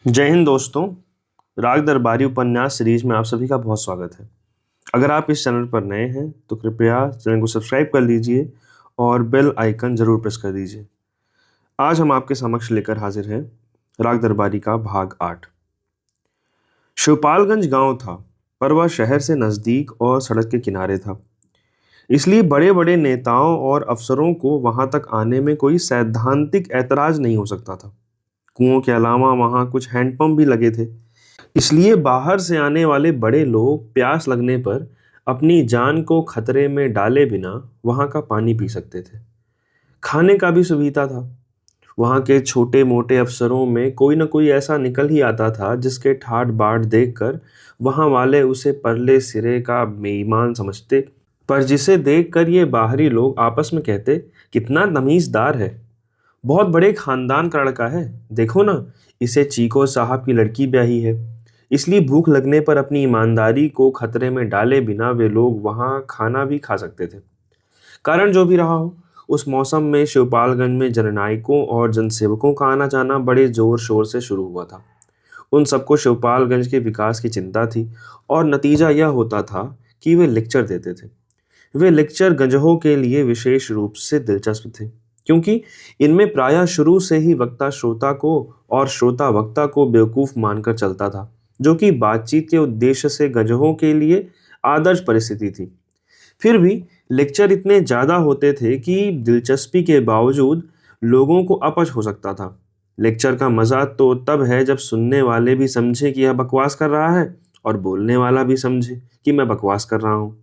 जय हिंद दोस्तों। राग दरबारी उपन्यास सीरीज में आप सभी का बहुत स्वागत है। अगर आप इस चैनल पर नए हैं तो कृपया चैनल को सब्सक्राइब कर लीजिए और बेल आइकन जरूर प्रेस कर दीजिए। आज हम आपके समक्ष लेकर हाजिर हैं राग दरबारी का भाग 8। शिवपालगंज गांव था, पर वह शहर से नज़दीक और सड़क के किनारे था। इसलिए बड़े बड़े नेताओं और अफसरों को वहां तक आने में कोई सैद्धांतिक ऐतराज नहीं हो सकता था। कुओं के अलावा वहां कुछ हैंडपंप भी लगे थे, इसलिए बाहर से आने वाले बड़े लोग प्यास लगने पर अपनी जान को खतरे में डाले बिना वहां का पानी पी सकते थे। खाने का भी सुविधा था। वहां के छोटे मोटे अफसरों में कोई न कोई ऐसा निकल ही आता था जिसके ठाट बाट देखकर वहां वाले उसे परले सिरे का बेईमान समझते, पर जिसे देखकर ये बाहरी लोग आपस में कहते, कितना तमीजदार है, बहुत बड़े खानदान का लड़का है, देखो ना, इसे चीको साहब की लड़की ब्याही है। इसलिए भूख लगने पर अपनी ईमानदारी को खतरे में डाले बिना वे लोग वहां खाना भी खा सकते थे। कारण जो भी रहा हो, उस मौसम में शिवपालगंज में जननायकों और जनसेवकों का आना जाना बड़े जोर शोर से शुरू हुआ था। उन सबको शिवपालगंज के विकास की चिंता थी और नतीजा यह होता था कि वे लेक्चर देते थे। वे लेक्चर गंजहों के लिए विशेष रूप से दिलचस्प थे, क्योंकि इनमें प्रायः शुरू से ही वक्ता श्रोता को और श्रोता वक्ता को बेवकूफ मानकर चलता था, जो कि बातचीत के उद्देश्य से गंजहों के लिए आदर्श परिस्थिति थी। फिर भी लेक्चर इतने ज़्यादा होते थे कि दिलचस्पी के बावजूद लोगों को अपच हो सकता था। लेक्चर का मज़ा तो तब है जब सुनने वाले भी समझे कि यह बकवास कर रहा है और बोलने वाला भी समझे कि मैं बकवास कर रहा हूँ।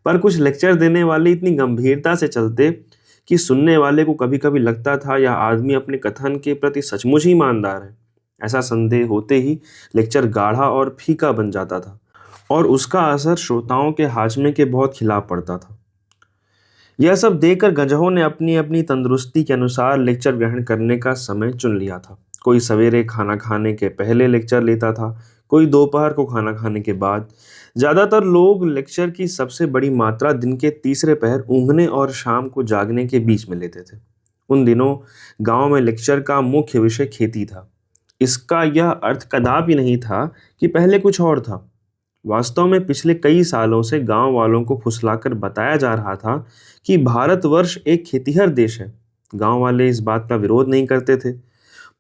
पर कुछ लेक्चर देने वाले इतनी गंभीरता से चलते कि सुनने वाले को कभी कभी लगता था यह आदमी अपने कथन के प्रति सचमुच ही ईमानदार है। ऐसा संदेह होते ही लेक्चर गाढ़ा और फीका बन जाता था और उसका असर श्रोताओं के हाजमे के बहुत खिलाफ पड़ता था। यह सब देखकर गजहों ने अपनी अपनी तंदुरुस्ती के अनुसार लेक्चर ग्रहण करने का समय चुन लिया था। कोई सवेरे खाना खाने के पहले लेक्चर लेता था, कोई दोपहर को खाना खाने के बाद। ज़्यादातर लोग लेक्चर की सबसे बड़ी मात्रा दिन के तीसरे पहर ऊँघने और शाम को जागने के बीच में लेते थे। उन दिनों गांव में लेक्चर का मुख्य विषय खेती था। इसका यह अर्थ कदापि नहीं था कि पहले कुछ और था। वास्तव में पिछले कई सालों से गांव वालों को फुसलाकर बताया जा रहा था कि भारतवर्ष एक खेतीहर देश है। गांव वाले इस बात का विरोध नहीं करते थे,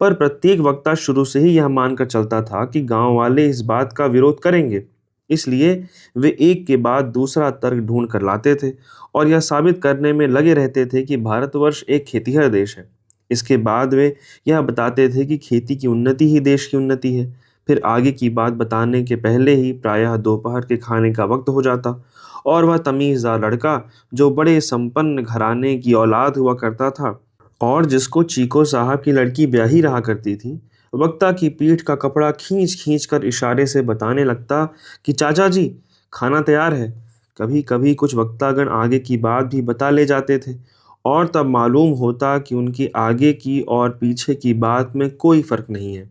पर प्रत्येक वक्ता शुरू से ही यह मानकर चलता था कि गांव वाले इस बात का विरोध करेंगे। इसलिए वे एक के बाद दूसरा तर्क ढूंढ कर लाते थे और यह साबित करने में लगे रहते थे कि भारतवर्ष एक खेतीहर देश है। इसके बाद वे यह बताते थे कि खेती की उन्नति ही देश की उन्नति है। फिर आगे की बात बताने के पहले ही प्रायः दोपहर के खाने का वक्त हो जाता और वह तमीज़दार लड़का, जो बड़े संपन्न घराने की औलाद हुआ करता था और जिसको चीको साहब की लड़की ब्याही रहा करती थी, वक्ता की पीठ का कपड़ा खींच खींच कर इशारे से बताने लगता कि चाचा जी, खाना तैयार है। कभी कभी कुछ वक्तागण आगे की बात भी बता ले जाते थे और तब मालूम होता कि उनकी आगे की और पीछे की बात में कोई फर्क नहीं है,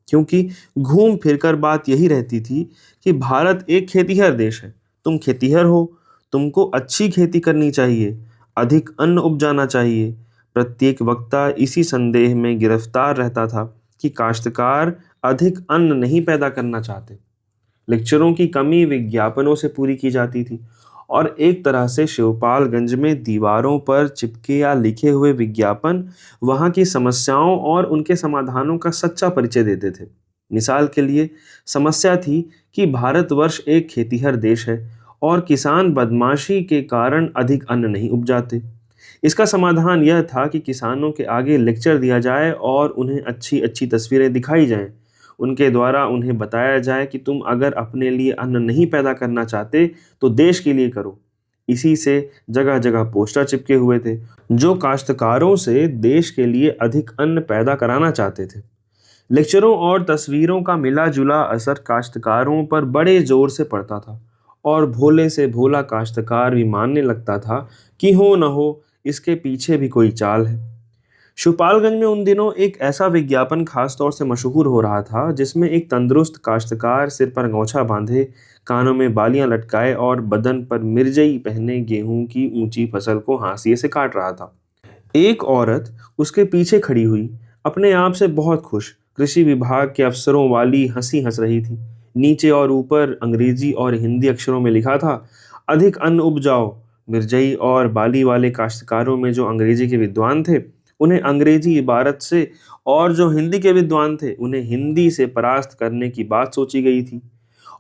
क्योंकि घूम फिरकर बात यही रहती थी कि भारत एक खेतीहर देश है, तुम खेतीहर हो, तुमको अच्छी खेती करनी चाहिए, अधिक अन्न उपजाना चाहिए। प्रत्येक वक्ता इसी संदेह में गिरफ्तार रहता था कि काश्तकार अधिक अन्न नहीं पैदा करना चाहते। लेक्चरों की कमी विज्ञापनों से पूरी की जाती थी और एक तरह से शिवपालगंज में दीवारों पर चिपके या लिखे हुए विज्ञापन वहां की समस्याओं और उनके समाधानों का सच्चा परिचय देते थे। मिसाल के लिए समस्या थी कि भारतवर्ष एक खेतीहर देश है और किसान बदमाशी के कारण अधिक अन्न नहीं उपजाते। इसका समाधान यह था कि किसानों के आगे लेक्चर दिया जाए और उन्हें अच्छी अच्छी तस्वीरें दिखाई जाएं। उनके द्वारा उन्हें बताया जाए कि तुम अगर अपने लिए अन्न नहीं पैदा करना चाहते तो देश के लिए करो। इसी से जगह जगह पोस्टर चिपके हुए थे जो काश्तकारों से देश के लिए अधिक अन्न पैदा कराना चाहते थे। लेक्चरों और तस्वीरों का मिला जुला असर काश्तकारों पर बड़े जोर से पड़ता था और भोले से भोला काश्तकार भी मानने लगता था कि हो न हो इसके पीछे भी कोई चाल है। शिवपालगंज में उन दिनों एक ऐसा विज्ञापन खास तौर से मशहूर हो रहा था जिसमें एक तंदुरुस्त काश्तकार सिर पर गौछा बांधे, कानों में बालियां लटकाए और बदन पर मिर्जई पहने गेहूं की ऊंची फसल को हाशिए से काट रहा था। एक औरत उसके पीछे खड़ी हुई, अपने आप से बहुत खुश, कृषि विभाग के अफसरों वाली हंसी हंस रही थी। नीचे और ऊपर अंग्रेजी और हिंदी अक्षरों में लिखा था, अधिक अन्न उपजाओ। मिर्जई और बाली वाले काश्तकारों में जो अंग्रेजी के विद्वान थे, उन्हें अंग्रेजी इबारत से, और जो हिंदी के विद्वान थे, उन्हें हिंदी से परास्त करने की बात सोची गई थी।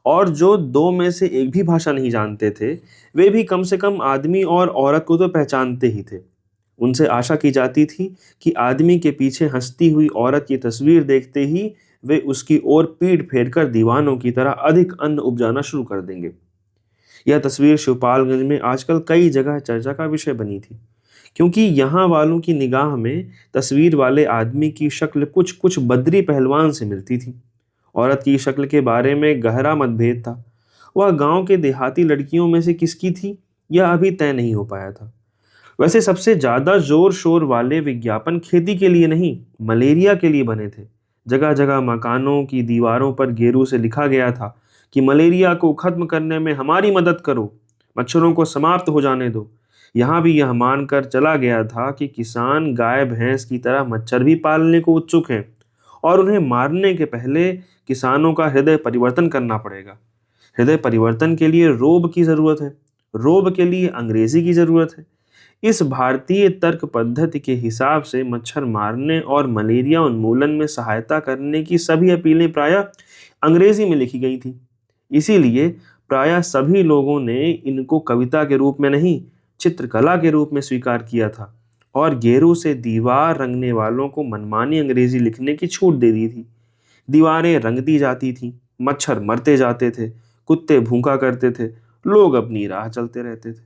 और जो दो में से एक भी भाषा नहीं जानते थे, वे भी कम से कम आदमी और औरत को तो पहचानते ही थे। उनसे आशा की जाती थी कि आदमी के पीछे हंसती हुई औरत की तस्वीर देखते ही वे उसकी ओर पीठ फेरकर दीवानों की तरह अधिक अन्न उपजाना शुरू कर देंगे। यह तस्वीर शिवपालगंज में आजकल कई जगह चर्चा का विषय बनी थी, क्योंकि यहाँ वालों की निगाह में तस्वीर वाले आदमी की शक्ल कुछ कुछ बद्री पहलवान से मिलती थी। औरत की शक्ल के बारे में गहरा मतभेद था। वह गांव के देहाती लड़कियों में से किसकी थी, यह अभी तय नहीं हो पाया था। वैसे सबसे ज्यादा जोर शोर वाले विज्ञापन खेती के लिए नहीं, मलेरिया के लिए बने थे। जगह जगह मकानों की दीवारों पर गेरू से लिखा गया था कि मलेरिया को खत्म करने में हमारी मदद करो, मच्छरों को समाप्त हो जाने दो। यहाँ भी यह मानकर चला गया था कि किसान गाय भैंस की तरह मच्छर भी पालने को उत्सुक हैं, और उन्हें मारने के पहले किसानों का हृदय परिवर्तन करना पड़ेगा। हृदय परिवर्तन के लिए रोब की जरूरत है, रोब के लिए अंग्रेजी की जरूरत है। इस भारतीय तर्क पद्धति के हिसाब से मच्छर मारने और मलेरिया उन्मूलन में सहायता करने की सभी अपीलें प्रायः अंग्रेजी में लिखी गई थी। इसीलिए प्रायः सभी लोगों ने इनको कविता के रूप में नहीं, चित्रकला के रूप में स्वीकार किया था, और गेरू से दीवार रंगने वालों को मनमानी अंग्रेजी लिखने की छूट दे दी थी। दीवारें रंग दी जाती थीं, मच्छर मरते जाते थे, कुत्ते भूखा करते थे, लोग अपनी राह चलते रहते थे।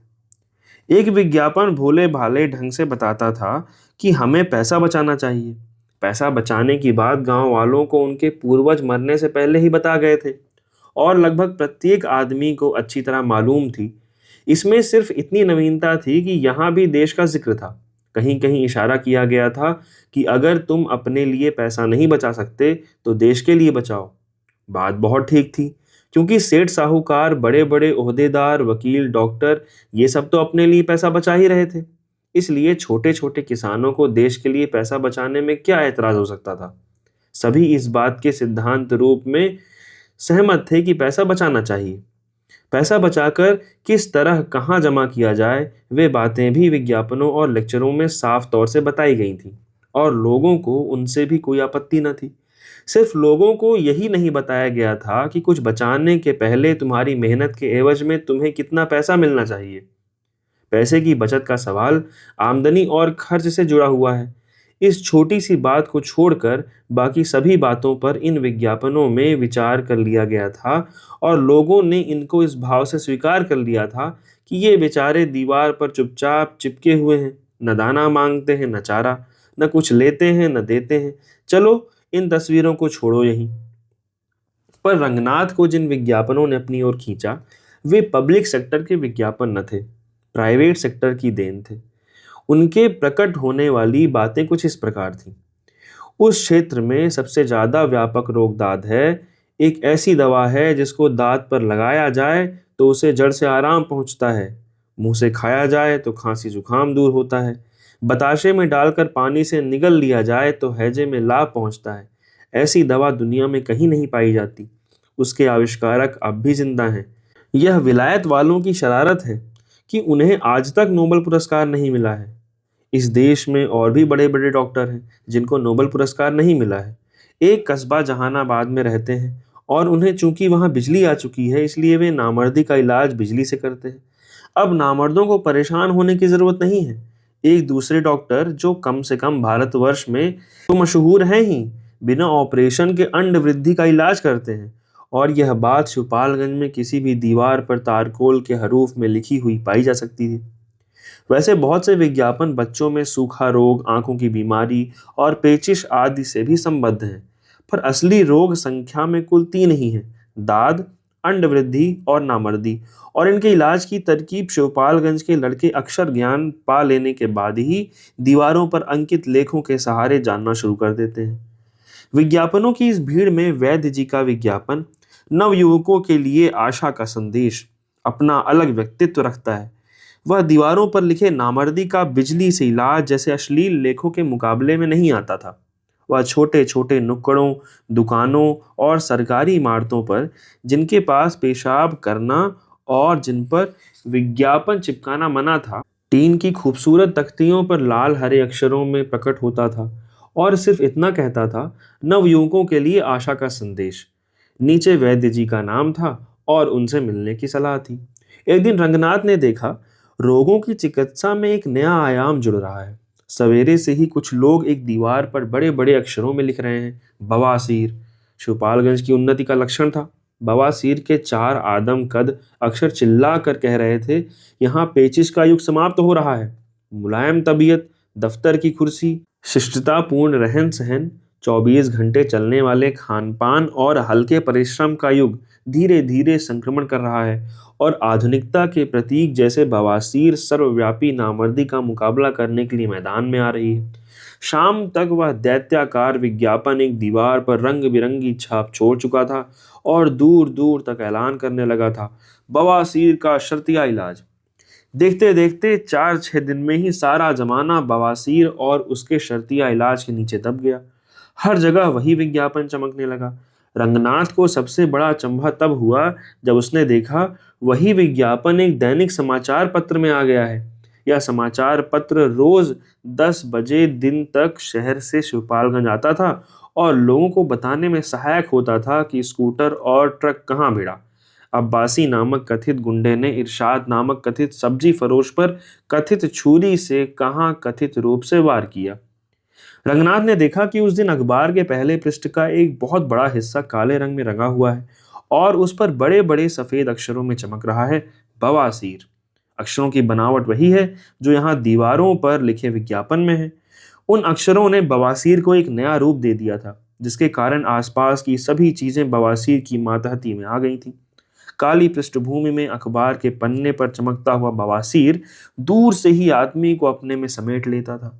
एक विज्ञापन भोले भाले ढंग से बताता था कि हमें पैसा बचाना चाहिए। पैसा बचाने की बात गांव वालों को उनके पूर्वज मरने से पहले ही बता गए थे, और लगभग प्रत्येक आदमी को अच्छी तरह मालूम थी। इसमें सिर्फ इतनी नवीनता थी कि यहाँ भी देश का जिक्र था। कहीं कहीं इशारा किया गया था कि अगर तुम अपने लिए पैसा नहीं बचा सकते तो देश के लिए बचाओ। बात बहुत ठीक थी, क्योंकि सेठ साहूकार, बड़े बड़े ओहदेदार, वकील, डॉक्टर, ये सब तो अपने लिए पैसा बचा ही रहे थे। इसलिए छोटे छोटे किसानों को देश के लिए पैसा बचाने में क्या ऐतराज हो सकता था। सभी इस बात के सिद्धांत रूप में सहमत थे कि पैसा बचाना चाहिए। पैसा बचाकर किस तरह कहाँ जमा किया जाए, वे बातें भी विज्ञापनों और लेक्चरों में साफ तौर से बताई गई थीं, और लोगों को उनसे भी कोई आपत्ति न थी। सिर्फ लोगों को यही नहीं बताया गया था कि कुछ बचाने के पहले तुम्हारी मेहनत के एवज में तुम्हें कितना पैसा मिलना चाहिए। पैसे की बचत का सवाल आमदनी और खर्च से जुड़ा हुआ है। इस छोटी सी बात को छोड़कर बाकी सभी बातों पर इन विज्ञापनों में विचार कर लिया गया था, और लोगों ने इनको इस भाव से स्वीकार कर लिया था कि ये बेचारे दीवार पर चुपचाप चिपके हुए हैं, न दाना मांगते हैं न चारा, न कुछ लेते हैं न देते हैं। चलो इन तस्वीरों को छोड़ो यहीं। पर रंगनाथ को जिन विज्ञापनों ने अपनी ओर खींचा, वे पब्लिक सेक्टर के विज्ञापन न थे, प्राइवेट सेक्टर की देन थे। उनके प्रकट होने वाली बातें कुछ इस प्रकार थीं। उस क्षेत्र में सबसे ज्यादा व्यापक रोग दाद है। एक ऐसी दवा है जिसको दांत पर लगाया जाए तो उसे जड़ से आराम पहुंचता है। मुंह से खाया जाए तो खांसी जुकाम दूर होता है। बताशे में डालकर पानी से निगल लिया जाए तो हैजे में लाभ पहुंचता है। ऐसी दवा दुनिया में कहीं नहीं पाई जाती। उसके आविष्कारक अब भी जिंदा हैं। यह विलायत वालों की शरारत है कि उन्हें आज तक नोबेल पुरस्कार नहीं मिला है। इस देश में और भी बड़े बड़े डॉक्टर हैं जिनको नोबेल पुरस्कार नहीं मिला है। एक कस्बा जहानाबाद में रहते हैं, और उन्हें चूंकि वहां बिजली आ चुकी है, इसलिए वे नामर्दी का इलाज बिजली से करते हैं। अब नामर्दों को परेशान होने की जरूरत नहीं है। एक दूसरे डॉक्टर जो कम से कम भारतवर्ष में तो मशहूर हैं ही, बिना ऑपरेशन के अंड वृद्धि का इलाज करते हैं। और यह बात शिवपालगंज में किसी भी दीवार पर तारकोल के हरूफ में लिखी हुई पाई जा सकती थी। वैसे बहुत से विज्ञापन बच्चों में सूखा रोग, आंखों की बीमारी और पेचिश आदि से भी संबद्ध हैं, पर असली रोग संख्या में कुल 3 ही हैं: दाद, अंड वृद्धि और नामर्दी। और इनके इलाज की तरकीब शिवपालगंज के लड़के अक्षर ज्ञान पा लेने के बाद ही दीवारों पर अंकित लेखों के सहारे जानना शुरू कर देते हैं। विज्ञापनों की इस भीड़ में वैद्य जी का विज्ञापन नवयुवकों के लिए आशा का संदेश अपना अलग व्यक्तित्व रखता है। वह दीवारों पर लिखे नामर्दी का बिजली से इलाज जैसे अश्लील लेखों के मुकाबले में नहीं आता था। वह छोटे छोटे नुक्कड़ों, दुकानों और सरकारी इमारतों पर जिनके पास पेशाब करना और जिन पर विज्ञापन चिपकाना मना था, टीन की खूबसूरत तख्तियों पर लाल हरे अक्षरों में प्रकट होता था और सिर्फ इतना कहता था, नवयुवकों के लिए आशा का संदेश। नीचे वैद्य जी का नाम था और उनसे मिलने की सलाह थी। एक दिन रंगनाथ ने देखा, रोगों की चिकित्सा में एक नया आयाम जुड़ रहा है। सवेरे से ही कुछ लोग एक दीवार पर बड़े बड़े अक्षरों में लिख रहे हैं, बवासीर। शिवपालगंज की उन्नति का लक्षण था। बवासीर के 4 आदम कद अक्षर चिल्ला कर कह रहे थे, यहाँ पेचिश का युग समाप्त हो रहा है। मुलायम तबीयत, दफ्तर की कुर्सी, शिष्टतापूर्ण रहन सहन, 24 घंटे चलने वाले खान पान और हल्के परिश्रम का युग धीरे धीरे संक्रमण कर रहा है और आधुनिकता के प्रतीक जैसे बवासीर सर्वव्यापी नामर्दी का मुकाबला करने के लिए मैदान में आ रही है। शाम तक वह दैत्याकार विज्ञापन एक दीवार पर रंग बिरंगी छाप छोड़ चुका था और दूर दूर तक ऐलान करने लगा था, बवासीर का शर्तिया इलाज। देखते देखते 4-6 दिन में ही सारा जमाना बवासीर और उसके शर्तिया इलाज के नीचे दब गया। हर जगह वही विज्ञापन चमकने लगा। रंगनाथ को सबसे बड़ा अचंभा तब हुआ जब उसने देखा, वही विज्ञापन एक दैनिक समाचार पत्र में आ गया है। यह समाचार पत्र रोज 10 बजे दिन तक शहर से शिवपालगंज आता था और लोगों को बताने में सहायक होता था कि स्कूटर और ट्रक कहाँ भिड़ा। अब्बासी नामक कथित गुंडे ने इरशाद नामक कथित सब्जी फरोश पर कथित छुरी से कहाँ कथित रूप से वार किया। रंगनाथ ने देखा कि उस दिन अखबार के पहले पृष्ठ का एक बहुत बड़ा हिस्सा काले रंग में रंगा हुआ है और उस पर बड़े बड़े सफेद अक्षरों में चमक रहा है, बवासीर। अक्षरों की बनावट वही है जो यहाँ दीवारों पर लिखे विज्ञापन में है। उन अक्षरों ने बवासीर को एक नया रूप दे दिया था, जिसके कारण आसपास की सभी चीजें बवासीर की मातहती में आ गई थीं। काली पृष्ठभूमि में अखबार के पन्ने पर चमकता हुआ बवासीर दूर से ही आदमी को अपने में समेट लेता था।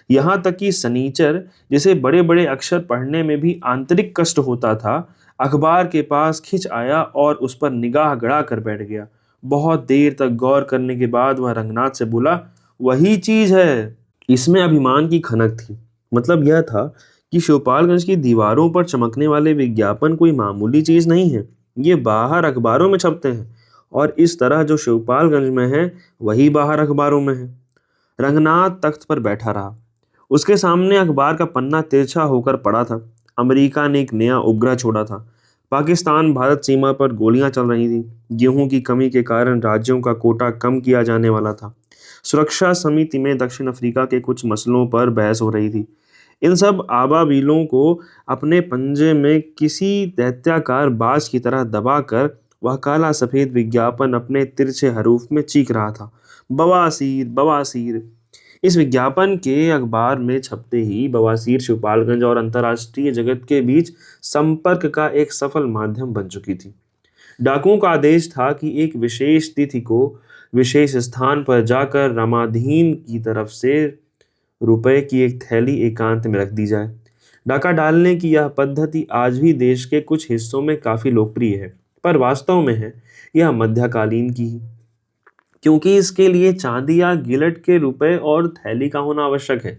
यहाँ तक कि सनीचर, जिसे बड़े बड़े अक्षर पढ़ने में भी आंतरिक कष्ट होता था, अखबार के पास खिंच आया और उस पर निगाह गड़ा कर बैठ गया। बहुत देर तक गौर करने के बाद वह रंगनाथ से बोला, वही चीज है। इसमें अभिमान की खनक थी। मतलब यह था कि शिवपालगंज की दीवारों पर चमकने वाले विज्ञापन कोई मामूली चीज नहीं है। ये बाहर अखबारों में छपते हैं और इस तरह जो शिवपालगंज में है वही बाहर अखबारों में है। रंगनाथ तख्त पर बैठा रहा। उसके सामने अखबार का पन्ना तिरछा होकर पड़ा था। अमेरिका ने एक नया उपग्रह छोड़ा था। पाकिस्तान भारत सीमा पर गोलियां चल रही थी। गेहूं की कमी के कारण राज्यों का कोटा कम किया जाने वाला था। सुरक्षा समिति में दक्षिण अफ्रीका के कुछ मसलों पर बहस हो रही थी। इन सब आबाबिलों को अपने पंजे में किसी दैत्याकार बाज की तरह दबाकर वह काला सफेद विज्ञापन अपने तिरछे हरूफ में चीख रहा था, बवासीर बवासीर। इस विज्ञापन के अखबार में छपते ही बवासीर शिवपालगंज और अंतर्राष्ट्रीय जगत के बीच संपर्क का एक सफल माध्यम बन चुकी थी। डाकुओं का आदेश था कि एक विशेष तिथि को विशेष स्थान पर जाकर रामाधीन की तरफ से रुपए की एक थैली एकांत में रख दी जाए। डाका डालने की यह पद्धति आज भी देश के कुछ हिस्सों में काफी लोकप्रिय है, पर वास्तव में है यह मध्यकालीन की ही, क्योंकि इसके लिए चांदी या गिलट के रुपए और थैली का होना आवश्यक है,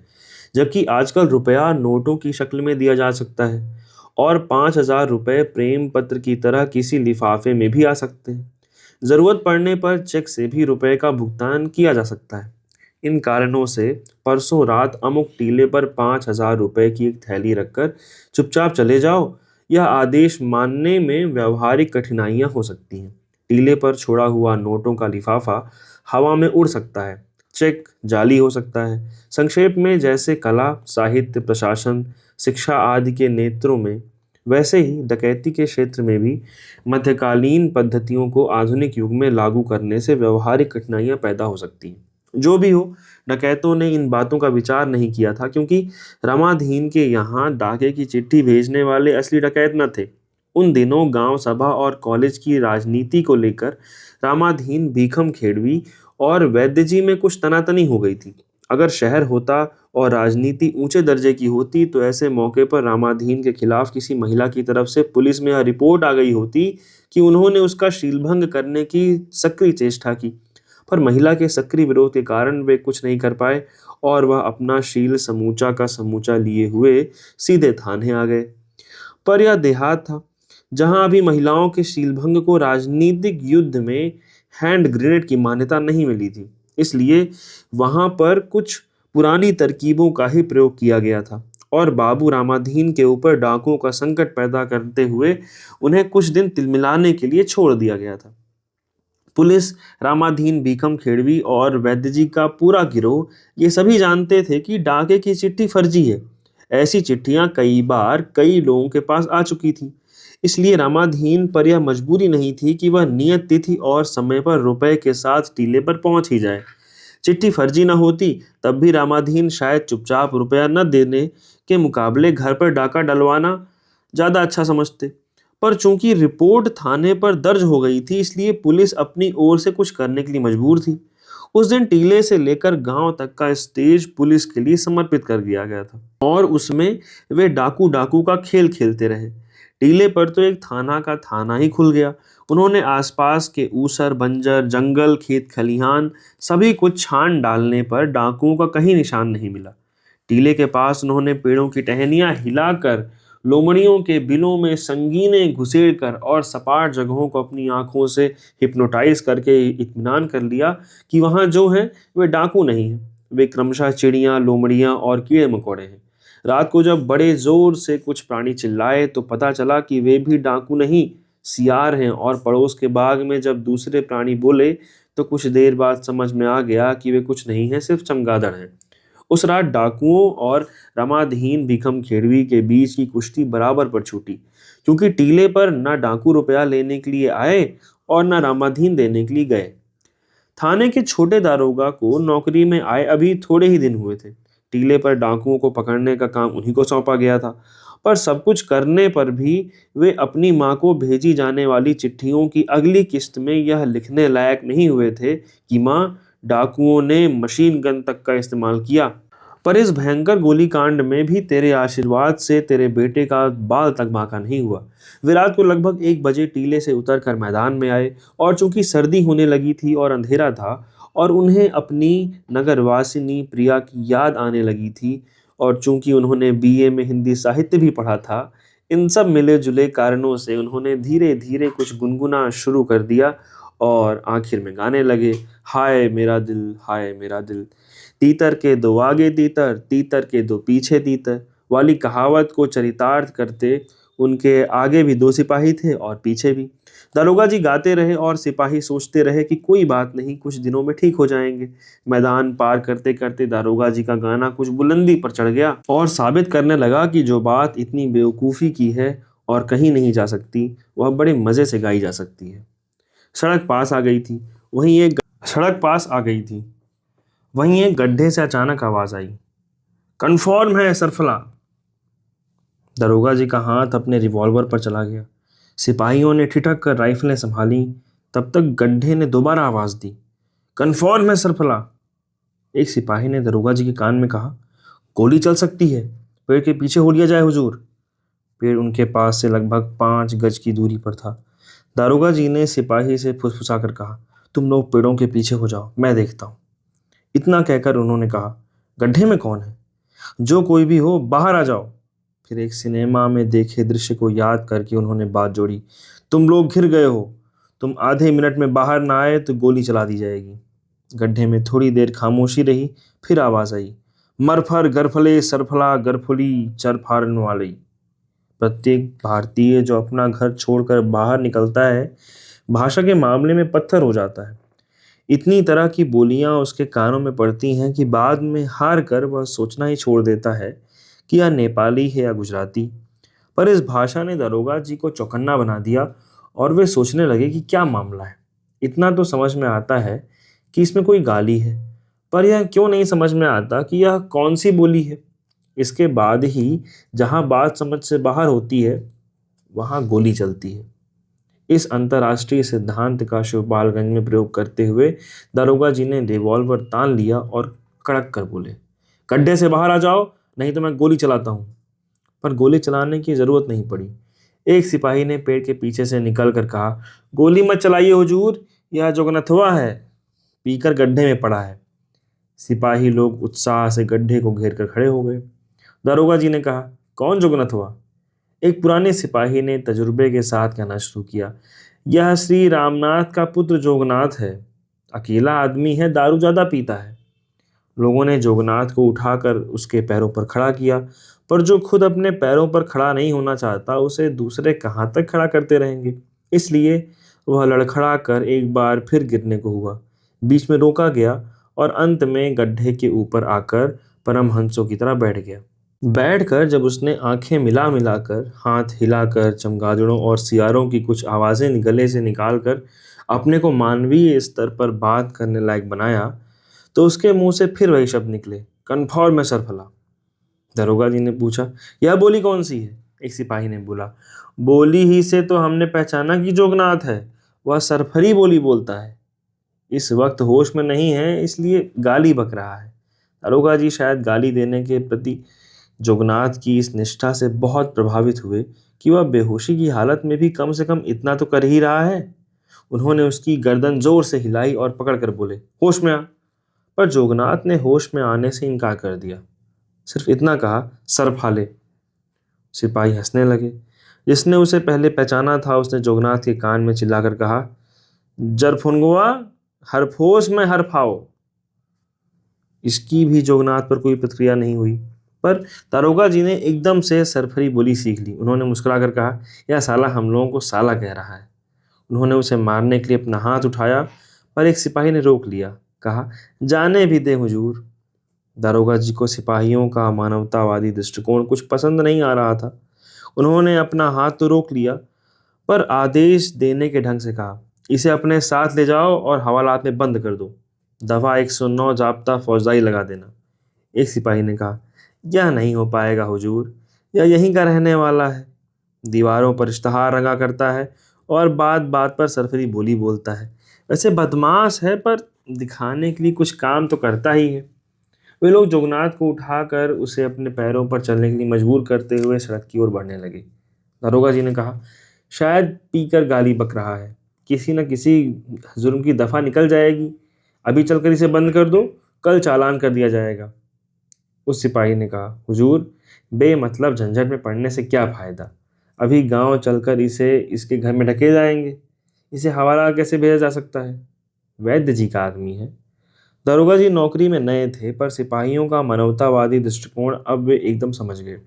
जबकि आजकल रुपया नोटों की शक्ल में दिया जा सकता है और 5,000 रुपए प्रेम पत्र की तरह किसी लिफाफे में भी आ सकते हैं। जरूरत पड़ने पर चेक से भी रुपए का भुगतान किया जा सकता है। इन कारणों से परसों रात अमुक टीले पर 5,000 रुपए की एक थैली रखकर चुपचाप चले जाओ, यह आदेश मानने में व्यावहारिक कठिनाइयां हो सकती हैं। टीले पर छोड़ा हुआ नोटों का लिफाफा हवा में उड़ सकता है, चेक जाली हो सकता है। संक्षेप में, जैसे कला, साहित्य, प्रशासन, शिक्षा आदि के नेत्रों में, वैसे ही डकैती के क्षेत्र में भी मध्यकालीन पद्धतियों को आधुनिक युग में लागू करने से व्यवहारिक कठिनाइयां पैदा हो सकती हैं। जो भी हो, डकैतों ने इन बातों का विचार नहीं किया था, क्योंकि रामाधीन के यहाँ डाके की चिट्ठी भेजने वाले असली डकैत न थे। उन दिनों गांव सभा और कॉलेज की राजनीति को लेकर रामाधीन, भीखम खेड़वी और वैद्य जी में कुछ तनातनी हो गई थी। अगर शहर होता और राजनीति ऊंचे दर्जे की होती तो ऐसे मौके पर रामाधीन के खिलाफ किसी महिला की तरफ से पुलिस में यह रिपोर्ट आ गई होती कि उन्होंने उसका शीलभंग करने की सक्रिय चेष्टा की। पर महिला के सक्रिय विरोध के कारण वे कुछ नहीं कर पाए और वह अपना शील समूचा का समूचा लिए हुए सीधे थाने आ गए। पर यह देहात था जहां अभी महिलाओं के शीलभंग को राजनीतिक युद्ध में हैंड ग्रेनेड की मान्यता नहीं मिली थी। इसलिए वहां पर कुछ पुरानी तरकीबों का ही प्रयोग किया गया था और बाबू रामाधीन के ऊपर डाकुओं का संकट पैदा करते हुए उन्हें कुछ दिन तिलमिलाने के लिए छोड़ दिया गया था। पुलिस, रामाधीन, भीखम खेड़वी और वैद्य जी का पूरा गिरोह ये सभी जानते थे कि डाके की चिट्ठी फर्जी है। ऐसी चिट्ठियां कई बार कई लोगों के पास आ चुकी थी। इसलिए रामाधीन पर यह मजबूरी नहीं थी कि वह नियत तिथि और समय पर रुपए के साथ टीले पर पहुंच ही जाए। चिट्ठी फर्जी न होती तब भी रामाधीन शायद चुपचाप रुपया न देने के मुकाबले घर पर डाका डलवाना ज्यादा अच्छा समझते। पर चूंकि रिपोर्ट थाने पर दर्ज हो गई थी इसलिए पुलिस अपनी ओर से कुछ करने के लिए मजबूर थी। उस दिन टीले से लेकर गांव तक का स्टेज पुलिस के लिए समर्पित कर दिया गया था और उसमें वे डाकू डाकू का खेल खेलते रहे। टीले पर तो एक थाना का थाना ही खुल गया। उन्होंने आसपास के ऊसर बंजर जंगल खेत खलिहान सभी कुछ छान डालने पर डाकुओं का कहीं निशान नहीं मिला। टीले के पास उन्होंने पेड़ों की टहनियां हिलाकर, लोमड़ियों के बिलों में संगीने घुसेड़कर और सपाट जगहों को अपनी आंखों से हिप्नोटाइज करके इत्मीनान कर लिया कि वहां जो है वे डाकू नहीं है, वे क्रमशः चिड़ियां, लोमड़ियां और कीड़े मकोड़े हैं। रात को जब बड़े जोर से कुछ प्राणी चिल्लाए तो पता चला कि वे भी डाकू नहीं, सियार हैं। और पड़ोस के बाग में जब दूसरे प्राणी बोले तो कुछ देर बाद समझ में आ गया कि वे कुछ नहीं है, सिर्फ चमगादड़ हैं। उस रात डाकुओं और रमाधीन भीखम खेड़वी के बीच की कुश्ती बराबर पर छूटी, क्योंकि टीले पर न डाकू रुपया लेने के लिए आए और न रामाधीन देने के लिए गए। थाने के छोटे दारोगा को नौकरी में आए अभी थोड़े ही दिन हुए थे। टीले पर डाकुओं को पकड़ने का काम उन्हीं को सौंपा गया था। पर सब कुछ करने पर भी वे अपनी मां को भेजी जाने वाली चिट्ठियों की अगली किस्त में यह लिखने लायक नहीं हुए थे कि मां, डाकुओं ने मशीन गन तक का इस्तेमाल किया, पर इस भयंकर गोलीकांड में भी तेरे आशीर्वाद से तेरे बेटे का बाल तक बांका नहीं हुआ। वे रात को लगभग 1 बजे टीले से उतरकर मैदान में आए और चूंकि सर्दी होने लगी थी और अंधेरा था और उन्हें अपनी नगरवासिनी प्रिया की याद आने लगी थी और चूंकि उन्होंने बीए में हिंदी साहित्य भी पढ़ा था, इन सब मिले जुले कारणों से उन्होंने धीरे धीरे कुछ गुनगुना शुरू कर दिया और आखिर में गाने लगे, हाय मेरा दिल, हाय मेरा दिल। तीतर के दो आगे तीतर, तीतर के दो पीछे तीतर वाली कहावत को चरितार्थ करते उनके आगे भी 2 सिपाही थे और पीछे भी। दारोगा जी गाते रहे और सिपाही सोचते रहे कि कोई बात नहीं, कुछ दिनों में ठीक हो जाएंगे। मैदान पार करते करते दारोगा जी का गाना कुछ बुलंदी पर चढ़ गया और साबित करने लगा कि जो बात इतनी बेवकूफ़ी की है और कहीं नहीं जा सकती, वह बड़े मज़े से गाई जा सकती है। सड़क पास आ गई थी। सड़क पास आ गई थी। वहीं एक गड्ढे से अचानक आवाज आई, कन्फर्म है सरफला। दरोगा जी का हाथ अपने रिवॉल्वर पर चला गया। सिपाहियों ने ठिठक कर राइफलें संभाली। तब तक गड्ढे ने दोबारा आवाज दी, कन्फर्म है सरफला। एक सिपाही ने दरोगा जी के कान में कहा, गोली चल सकती है, पेड़ के पीछे हो लिया जाए हुजूर। पेड़ उनके पास से लगभग 5 गज की दूरी पर था। दारोगा जी ने सिपाही से फुसफुसाकर कहा, तुम लोग पेड़ों के पीछे हो जाओ, मैं देखता हूं। इतना कहकर उन्होंने कहा, गड्ढे में कौन है? जो कोई भी हो बाहर आ जाओ। फिर एक सिनेमा में देखे दृश्य को याद करके उन्होंने बात जोड़ी, तुम लोग घिर गए हो, तुम आधे मिनट में बाहर ना आए तो गोली चला दी जाएगी। गड्ढे में थोड़ी देर खामोशी रही, फिर आवाज आई, मरफर गरफले सरफला गरफुली चरफारन वाली। प्रत्येक भारतीय जो अपना घर छोड़कर बाहर निकलता है भाषा के मामले में पत्थर हो जाता है। इतनी तरह की बोलियां उसके कानों में पड़ती हैं कि बाद में हार कर वह सोचना ही छोड़ देता है कि यह नेपाली है या गुजराती। पर इस भाषा ने दरोगा जी को चौकन्ना बना दिया और वे सोचने लगे कि क्या मामला है। इतना तो समझ में आता है कि इसमें कोई गाली है, पर यह क्यों नहीं समझ में आता कि यह कौन सी बोली है। इसके बाद ही जहां बात समझ से बाहर होती है वहां गोली चलती है। इस अंतर्राष्ट्रीय सिद्धांत का शिवपालगंज में प्रयोग करते हुए दारोगा जी ने रिवॉल्वर तान लिया और कड़क कर बोले, गड्ढे से बाहर आ जाओ नहीं तो मैं गोली चलाता हूं। पर गोली चलाने की जरूरत नहीं पड़ी। एक सिपाही ने पेड़ के पीछे से निकल कर कहा, गोली मत चलाइए हुजूर, यह जोगनथुआ है। पीकर गड्ढे में पड़ा है। सिपाही लोग उत्साह से गड्ढे को घेर कर खड़े हो गए। दारोगा जी ने कहा, कौन जोगनथ हुआ? एक पुराने सिपाही ने तजुर्बे के साथ कहना शुरू किया, यह श्री रामनाथ का पुत्र जोगनाथ है। अकेला आदमी है, दारू ज्यादा पीता है। लोगों ने जोगनाथ को उठाकर उसके पैरों पर खड़ा किया, पर जो खुद अपने पैरों पर खड़ा नहीं होना चाहता उसे दूसरे कहाँ तक खड़ा करते रहेंगे। इसलिए वह लड़खड़ा कर एक बार फिर गिरने को हुआ, बीच में रोका गया और अंत में गड्ढे के ऊपर आकर परमहंसों की तरह बैठ गया। बैठकर जब उसने आंखें मिला मिलाकर, हाथ हिलाकर, चमगादड़ों और सियारों की कुछ आवाजें गले से निकालकर अपने को मानवीय स्तर पर बात करने लायक बनाया, तो उसके मुंह से फिर वही शब्द निकले, कन्फर्म में सरफला। दरोगा जी ने पूछा, यह बोली कौन सी है? एक सिपाही ने बोला, बोली ही से तो हमने पहचाना कि जोगनाथ है, वह सरफरी बोली बोलता है। इस वक्त होश में नहीं है, इसलिए गाली बक रहा है। दरोगा जी शायद गाली देने के प्रति जोगनाथ की इस निष्ठा से बहुत प्रभावित हुए कि वह बेहोशी की हालत में भी कम से कम इतना तो कर ही रहा है। उन्होंने उसकी गर्दन जोर से हिलाई और पकड़कर बोले, होश में आ। पर जोगनाथ ने होश में आने से इनकार कर दिया, सिर्फ इतना कहा, सर फाले। सिपाही हंसने लगे। जिसने उसे पहले पहचाना था उसने जोगनाथ के कान में चिल्लाकर कहा, जरफुनगुआ, हरफोश में हरफाओ। इसकी भी जोगनाथ पर कोई प्रतिक्रिया नहीं हुई, पर दारोगा जी ने एकदम से सरफरी बोली सीख ली। उन्होंने मुस्कुराकर कहा, यह साला हम लोगों को साला कह रहा है। उन्होंने उसे मारने के लिए अपना हाथ उठाया, पर एक सिपाही ने रोक लिया, कहा, जाने भी दे हुजूर। दारोगा जी को सिपाहियों का मानवतावादी दृष्टिकोण कुछ पसंद नहीं आ रहा था। उन्होंने अपना हाथ तो रोक लिया, पर आदेश देने के ढंग से कहा, इसे अपने साथ ले जाओ और हवालात में बंद कर दो। दफा 109 जाब्ता फौजदारी लगा देना। एक सिपाही ने कहा, यह नहीं हो पाएगा हुजूर, यह यहीं का रहने वाला है, दीवारों पर इश्तहार रंगा करता है और बात बात पर सरफरी बोली बोलता है। वैसे बदमाश है, पर दिखाने के लिए कुछ काम तो करता ही है। वे लोग जोगनाथ को उठाकर उसे अपने पैरों पर चलने के लिए मजबूर करते हुए सड़क की ओर बढ़ने लगे। दरोगा जी ने कहा, शायद पीकर गाली बक रहा है, किसी न किसी जुर्म की दफा निकल जाएगी। अभी चलकर इसे बंद कर दो, कल चालान कर दिया जाएगा। उस सिपाही ने कहा, हुजूर, बेमतलब झंझट में पड़ने से क्या फायदा? अभी गांव चलकर इसे इसके घर में ढके जाएंगे। इसे हवाला कैसे भेजा जा सकता है? वैद्य जी का आदमी है। दरोगा जी नौकरी में नए थे, पर सिपाहियों का मानवतावादी दृष्टिकोण अब वे एकदम समझ गए।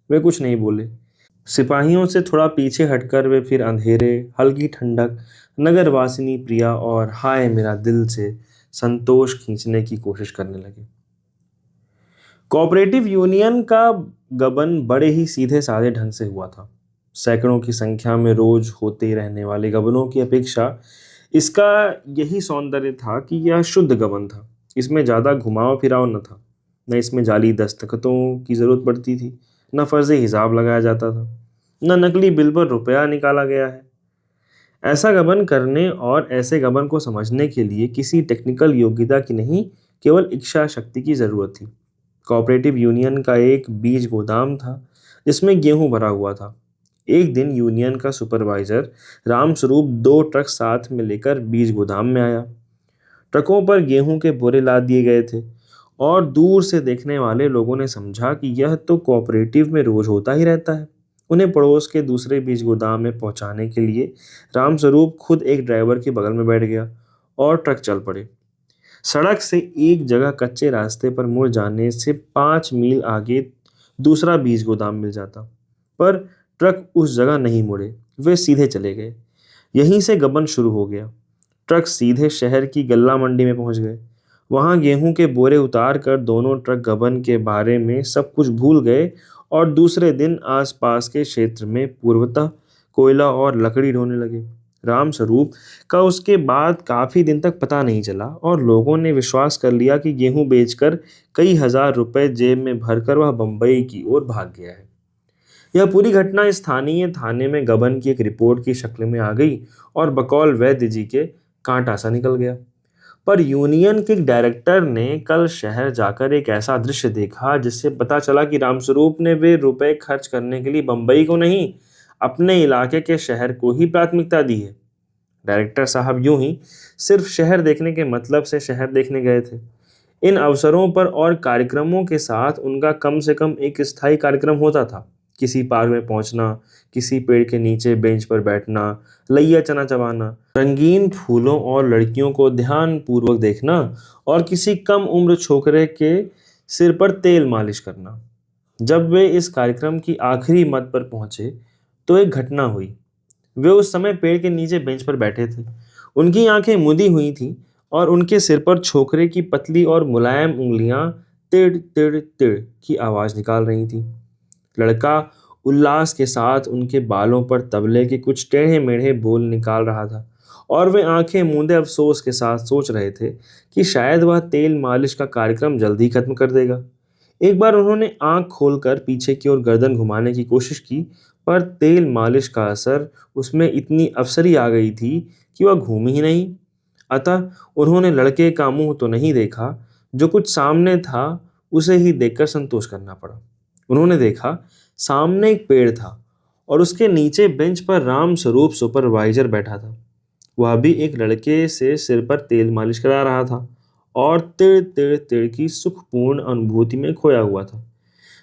वे कुछ नहीं बोले। सिपाहियों से थोड़ा पीछे हटकर वे फिर अंधेरे, हल्की ठंडक, नगर वासिनी प्रिया और हाय मेरा दिल से संतोष खींचने की कोशिश करने लगे। कोऑपरेटिव यूनियन का गबन बड़े ही सीधे साधे ढंग से हुआ था। सैकड़ों की संख्या में रोज होते रहने वाले गबनों की अपेक्षा इसका यही सौंदर्य था कि यह शुद्ध गबन था। इसमें ज़्यादा घुमाव फिराव न था, न इसमें जाली दस्तखतों की ज़रूरत पड़ती थी, न फर्जी हिसाब लगाया जाता था, न नकली बिल पर रुपया निकाला गया है। ऐसा गबन करने और ऐसे गबन को समझने के लिए किसी टेक्निकल योग्यता की नहीं, केवल इच्छा शक्ति की ज़रूरत थी। कोऑपरेटिव यूनियन का एक बीज गोदाम था जिसमें गेहूं भरा हुआ था। एक दिन यूनियन का सुपरवाइजर रामस्वरूप 2 ट्रक साथ में लेकर बीज गोदाम में आया। ट्रकों पर गेहूं के बोरे लाद दिए गए थे और दूर से देखने वाले लोगों ने समझा कि यह तो कोऑपरेटिव में रोज होता ही रहता है। उन्हें पड़ोस के दूसरे बीज गोदाम में पहुंचाने के लिए रामस्वरूप खुद एक ड्राइवर के बगल में बैठ गया और ट्रक चल पड़े। सड़क से एक जगह कच्चे रास्ते पर मुड़ जाने से 5 मील आगे दूसरा बीज गोदाम मिल जाता, पर ट्रक उस जगह नहीं मुड़े, वे सीधे चले गए। यहीं से गबन शुरू हो गया। ट्रक सीधे शहर की गल्ला मंडी में पहुंच गए। वहां गेहूं के बोरे उतार कर दोनों ट्रक गबन के बारे में सब कुछ भूल गए और दूसरे दिन आसपास के क्षेत्र में पूर्वतः कोयला और लकड़ी ढोने लगे। रामस्वरूप का उसके बाद काफी दिन तक पता नहीं चला और लोगों ने विश्वास कर लिया कि गेहूं बेचकर कई हजार रुपए जेब में भरकर वह बंबई की ओर भाग गया है। यह पूरी घटना स्थानीय थाने में गबन की एक रिपोर्ट की शक्ल में आ गई और बकौल वैद्य जी के कांटा सा निकल गया। पर यूनियन के डायरेक्टर ने कल शहर जाकर एक ऐसा दृश्य देखा जिससे पता चला कि रामस्वरूप ने वे रुपए खर्च करने के लिए बंबई को नहीं, अपने इलाके के शहर को ही प्राथमिकता दी है। डायरेक्टर साहब यूं ही सिर्फ शहर देखने के मतलब से शहर देखने गए थे। इन अवसरों पर और कार्यक्रमों के साथ उनका कम से कम एक स्थायी कार्यक्रम होता था। किसी पार्क में पहुंचना, किसी पेड़ के नीचे बेंच पर बैठना, लैया चना चबाना, रंगीन फूलों और लड़कियों को ध्यान पूर्वक देखना और किसी कम उम्र छोकरे के सिर पर तेल मालिश करना। जब वे इस कार्यक्रम की आखिरी मद पर पहुंचे तो एक घटना हुई। वे उस समय पेड़ के नीचे बेंच पर बैठे थे। उनकी आंखें मुदी हुई थीं और उनके सिर पर छोकरे की पतली और मुलायम उंगलियां तिड़ तिड़ तिड़ की आवाज निकाल रही थीं। लड़का उल्लास के साथ उनके बालों पर तबले के कुछ टेढ़े मेढ़े बोल निकाल रहा था और वे आंखें मूंदे अफसोस के साथ सोच रहे थे कि शायद वह तेल मालिश का कार्यक्रम जल्दी खत्म कर देगा। एक बार उन्होंने आंख खोलकर पीछे की ओर गर्दन घुमाने की कोशिश की, पर तेल मालिश का असर उसमें इतनी अफसरी आ गई थी कि वह घूमी ही नहीं। अतः उन्होंने लड़के का मुंह तो नहीं देखा, जो कुछ सामने था उसे ही देखकर संतोष करना पड़ा। उन्होंने देखा, सामने एक पेड़ था और उसके नीचे बेंच पर राम स्वरूप सुपरवाइजर बैठा था। वह भी एक लड़के से सिर पर तेल मालिश करा रहा था और तिड़ तिड़ तिड़ की सुखपूर्ण अनुभूति में खोया हुआ था।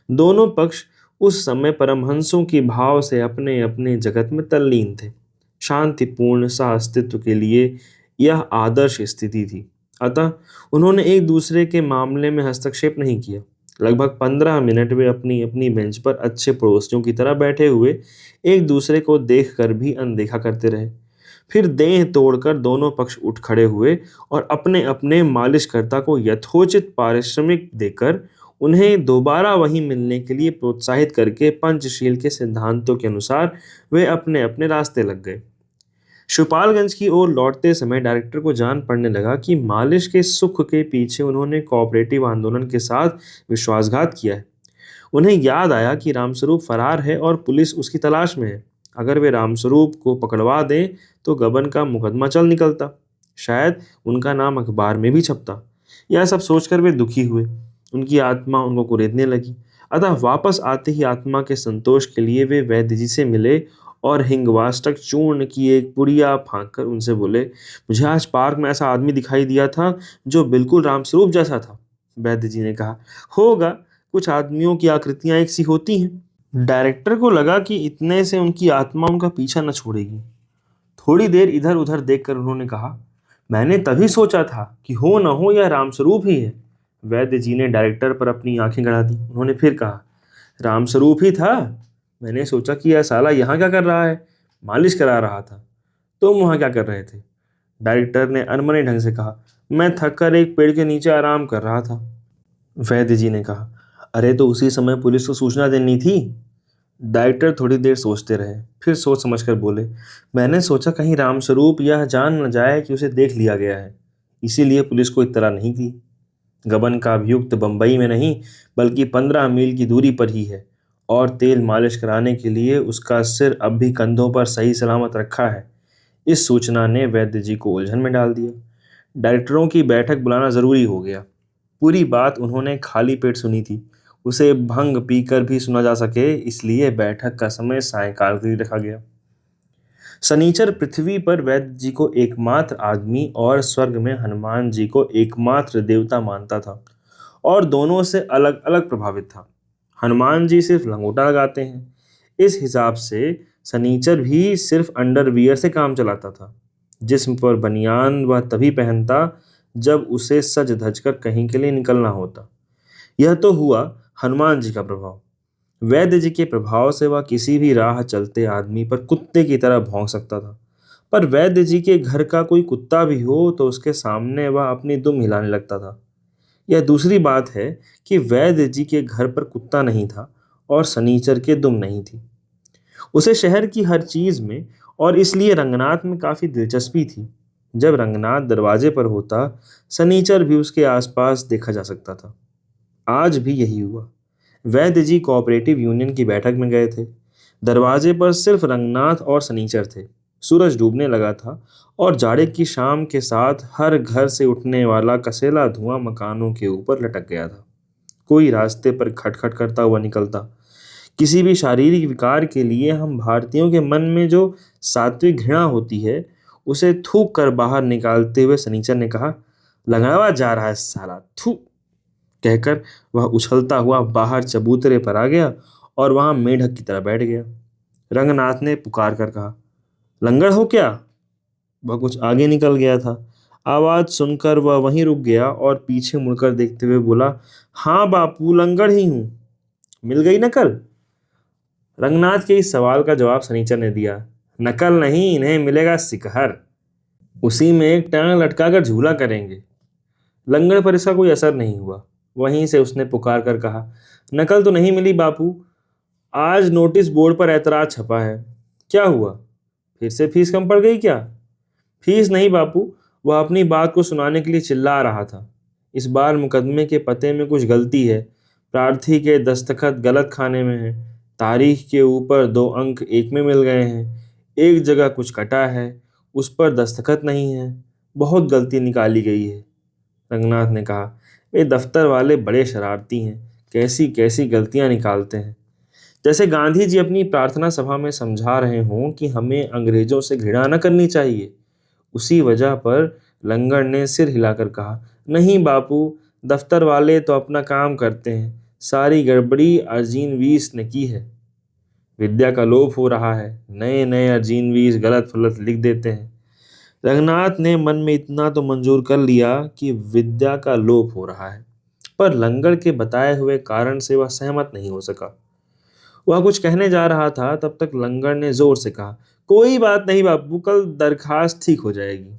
दोनों पक्ष उस समय परमहंसों की भाव से अपने अपने जगत में तल्लीन थे। शांतिपूर्ण सह अस्तित्व के लिए यह आदर्श स्थिति थी। अतः उन्होंने एक दूसरे के मामले में हस्तक्षेप नहीं किया। लगभग 15 मिनट वे अपनी अपनी बेंच पर अच्छे पड़ोसियों की तरह बैठे हुए एक दूसरे को देखकर भी अनदेखा करते रहे। फिर देह तोड़कर दोनों पक्ष उठ खड़े हुए और अपने अपने मालिशकर्ता को यथोचित पारिश्रमिक देकर उन्हें दोबारा वहीं मिलने के लिए प्रोत्साहित करके पंचशील के सिद्धांतों के अनुसार वे अपने अपने रास्ते लग गए। शिवपालगंज की ओर लौटते समय डायरेक्टर को जान पड़ने लगा कि मालिश के सुख के पीछे उन्होंने कोऑपरेटिव आंदोलन के साथ विश्वासघात किया है। उन्हें याद आया कि रामस्वरूप फरार है और पुलिस उसकी तलाश में है। अगर वे रामस्वरूप को पकड़वा दें तो गबन का मुकदमा चल निकलता, शायद उनका नाम अखबार में भी छपता। यह सब सोचकर वे दुखी हुए। उनकी आत्मा उनको कुरेदने लगी। अतः वापस आते ही आत्मा के संतोष के लिए वे वैद्य जी से मिले और हिंगवाष्टक चूर्ण की एक पुड़िया फाँक कर उनसे बोले, मुझे आज पार्क में ऐसा आदमी दिखाई दिया था जो बिल्कुल रामस्वरूप जैसा था। वैद्य जी ने कहा, होगा, कुछ आदमियों की आकृतियां एक सी होती हैं। डायरेक्टर को लगा कि इतने से उनकी आत्मा उनका पीछा न छोड़ेगी। थोड़ी देर इधर उधर देखकर उन्होंने कहा, मैंने तभी सोचा था कि हो न हो यह रामस्वरूप ही है। वैद्य जी ने डायरेक्टर पर अपनी आंखें गड़ा दी। उन्होंने फिर कहा, रामस्वरूप ही था। मैंने सोचा कि यह साला यहाँ क्या कर रहा है। मालिश करा रहा था। तुम वहाँ क्या कर रहे थे? डायरेक्टर ने अनमने ढंग से कहा, मैं थक कर एक पेड़ के नीचे आराम कर रहा था। वैद्य जी ने कहा, अरे तो उसी समय पुलिस को सूचना देनी थी। डायरेक्टर थोड़ी देर सोचते रहे, फिर सोच समझकर बोले, मैंने सोचा कहीं रामस्वरूप यह जान न जाए कि उसे देख लिया गया है, इसीलिए पुलिस को इत्तला नहीं की। गबन का अभियुक्त बंबई में नहीं बल्कि 15 मील की दूरी पर ही है और तेल मालिश कराने के लिए उसका सिर अब भी कंधों पर सही सलामत रखा है। इस सूचना ने वैद्य जी को उलझन में डाल दिया। डायरेक्टरों की बैठक बुलाना जरूरी हो गया। पूरी बात उन्होंने खाली पेट सुनी थी। उसे भंग पीकर भी सुना जा सके, इसलिए बैठक का समय सायंकाल के लिए रखा गया। शनिचर पृथ्वी पर वैद्य जी को एकमात्र आदमी और स्वर्ग में हनुमान जी को एकमात्र देवता मानता था और दोनों से अलग अलग प्रभावित था। हनुमान जी सिर्फ लंगोटा लगाते हैं, इस हिसाब से शनिचर भी सिर्फ अंडरवियर से काम चलाता था। जिस्म पर बनियान वह तभी पहनता जब उसे सज धज कर कहीं के लिए निकलना होता। यह तो हुआ हनुमान जी का प्रभाव। वैद्य जी के प्रभाव से वह किसी भी राह चलते आदमी पर कुत्ते की तरह भौंक सकता था। पर वैद्य जी के घर का कोई कुत्ता भी हो तो उसके सामने वह अपनी दुम हिलाने लगता था। यह दूसरी बात है कि वैद्य जी के घर पर कुत्ता नहीं था और शनिचर के दुम नहीं थी। उसे शहर की हर चीज में और इसलिए रंगनाथ में काफी दिलचस्पी थी। जब रंगनाथ दरवाजे पर होता, शनिचर भी उसके आसपास देखा जा सकता था। आज भी यही हुआ। वैद्य जी कोऑपरेटिव यूनियन की बैठक में गए थे। दरवाजे पर सिर्फ रंगनाथ और शनिचर थे। सूरज डूबने लगा था और जाड़े की शाम के साथ हर घर से उठने वाला कसेला धुआं मकानों के ऊपर लटक गया था। कोई रास्ते पर खटखट करता हुआ निकलता। किसी भी शारीरिक विकार के लिए हम भारतीयों के मन में जो सात्विक घृणा होती है, उसे थूक कर बाहर निकालते हुए सनीचर ने कहा, लंगड़ावा जा रहा है साला, थू। कहकर वह उछलता हुआ बाहर चबूतरे पर आ गया और वहां मेढक की तरह बैठ गया। रंगनाथ ने पुकार कर कहा, लंगड़ हो क्या? वह कुछ आगे निकल गया था। आवाज सुनकर वह वहीं रुक गया और पीछे मुड़कर देखते हुए बोला, हाँ बापू, लंगड़ ही हूं। मिल गई नकल? रंगनाथ के इस सवाल का जवाब सनीचर ने दिया, नकल नहीं, इन्हें मिलेगा सिकहर। उसी में एक टांग लटकाकर झूला करेंगे। लंगड़ पर इसका कोई असर नहीं हुआ। वहीं से उसने पुकार कर कहा, नकल तो नहीं मिली बापू, आज नोटिस बोर्ड पर ऐतराज छपा है। क्या हुआ, फिर से फीस कम पड़ गई क्या? फीस नहीं बापू, वह अपनी बात को सुनाने के लिए चिल्ला रहा था। इस बार मुकदमे के पते में कुछ गलती है। प्रार्थी के दस्तखत गलत खाने में हैं। तारीख के ऊपर 2 अंक एक में मिल गए हैं। एक जगह कुछ कटा है, उस पर दस्तखत नहीं है। बहुत गलती निकाली गई है। रंगनाथ ने कहा, वे दफ्तर वाले बड़े शरारती हैं, कैसी कैसी गलतियां निकालते हैं। जैसे गांधी जी अपनी प्रार्थना सभा में समझा रहे हों कि हमें अंग्रेजों से घृणा न करनी चाहिए। उसी वजह पर लंगड़ ने सिर हिलाकर कहा, नहीं बापू, दफ्तर वाले तो अपना काम करते हैं, सारी गड़बड़ी अर्जीनवीस ने की है। विद्या का लोप हो रहा है, नए नए अर्जीनवीस गलत फलत लिख देते हैं। रंगनाथ ने मन में इतना तो मंजूर कर लिया कि विद्या का लोप हो रहा है, पर लंगड़ के बताए हुए कारण से वह सहमत नहीं हो सका। वह कुछ कहने जा रहा था, तब तक लंगड़ ने जोर से कहा, कोई बात नहीं बापू, कल दरखास्त ठीक हो जाएगी।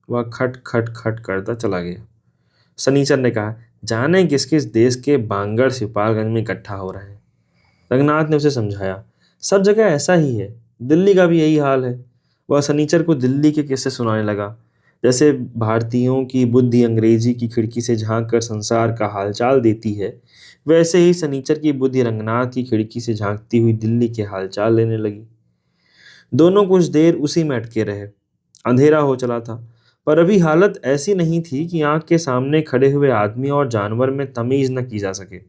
वह खट खट खट करता चला गया। सनीचर ने कहा, जाने किस किस देश के बांगड़ सिपालगंज में इकट्ठा हो रहे हैं। रंगनाथ ने उसे समझाया, सब जगह ऐसा ही है, दिल्ली का भी यही हाल है। वह सनीचर को दिल्ली के किस्से सुनाने लगा। जैसे भारतीयों की बुद्धि अंग्रेजी की खिड़की से झांक कर संसार का हालचाल देती है, वैसे ही सनीचर की बुद्धि रंगनाथ की खिड़की से झांकती हुई दिल्ली के हालचाल लेने लगी। दोनों कुछ देर उसी में अटके रहे। अंधेरा हो चला था, पर अभी हालत ऐसी नहीं थी कि आंख के सामने खड़े हुए आदमी और जानवर में तमीज न की जा सके।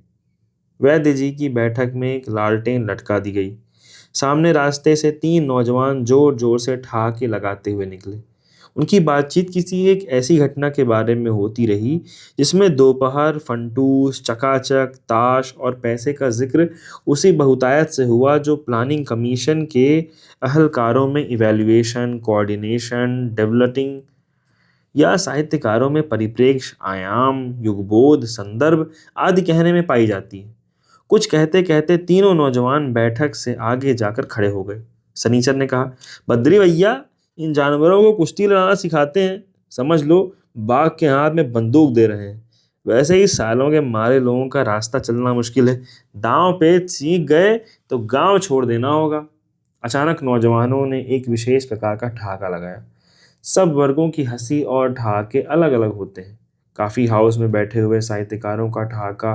वैद्य जी की बैठक में एक लालटेन लटका दी गई। सामने रास्ते से 3 नौजवान जोर जोर से ठहाके लगाते हुए निकले। उनकी बातचीत किसी एक ऐसी घटना के बारे में होती रही जिसमें दोपहर, फंटूस, चकाचक, ताश और पैसे का जिक्र उसी बहुतायत से हुआ जो प्लानिंग कमीशन के अहलकारों में इवैल्यूएशन, कोऑर्डिनेशन, डेवलपिंग या साहित्यकारों में परिप्रेक्ष्य, आयाम, युगबोध, संदर्भ आदि कहने में पाई जाती है। कुछ कहते कहते तीनों नौजवान बैठक से आगे जाकर खड़े हो गए। सनीचर ने कहा, बद्री भैया, इन जानवरों को कुश्ती लड़ाना सिखाते हैं, समझ लो बाघ के हाथ में बंदूक दे रहे हैं। वैसे ही सालों के मारे लोगों का रास्ता चलना मुश्किल है, दांव पे सीख गए तो गांव छोड़ देना होगा। अचानक नौजवानों ने एक विशेष प्रकार का ठहाका लगाया। सब वर्गों की हंसी और ठहाके अलग अलग होते हैं। काफी हाउस में बैठे हुए साहित्यकारों का ठहाका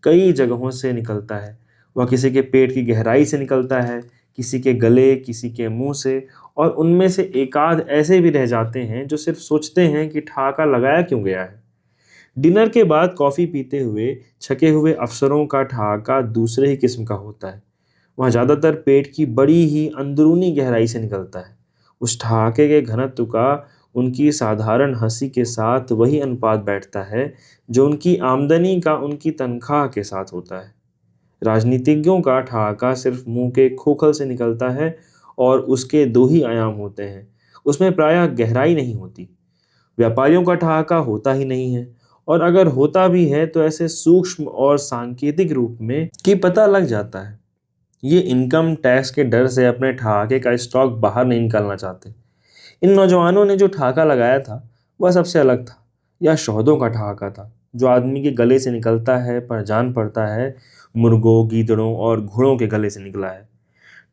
कई जगहों से निकलता है। वह किसी के पेट की गहराई से निकलता है, किसी के गले, किसी के मुंह से, और उनमें से एकाध ऐसे भी रह जाते हैं जो सिर्फ सोचते हैं कि ठहाका लगाया क्यों गया है। डिनर के बाद कॉफी पीते हुए छके हुए अफसरों का ठहाका दूसरे ही किस्म का होता है। वह ज्यादातर पेट की बड़ी ही अंदरूनी गहराई से निकलता है। उस ठहाके के घनत्व का उनकी साधारण हंसी के साथ वही अनुपात बैठता है जो उनकी आमदनी का उनकी तनख्वाह के साथ होता है। राजनीतिज्ञों का ठहाका सिर्फ मुंह के खोखल से निकलता है और उसके 2 ही आयाम होते हैं, उसमें प्रायः गहराई नहीं होती। व्यापारियों का ठहाका होता ही नहीं है, और अगर होता भी है तो ऐसे सूक्ष्म और सांकेतिक रूप में कि पता लग जाता है। ये इनकम टैक्स के डर से अपने ठहाके का स्टॉक बाहर नहीं निकालना चाहते। इन नौजवानों ने जो ठहाका लगाया था वह सबसे अलग था। यह शौहदों का ठहाका था, जो आदमी के गले से निकलता है पर जान पड़ता है मुर्गों, गीदड़ों और घोड़ों के गले से निकला है।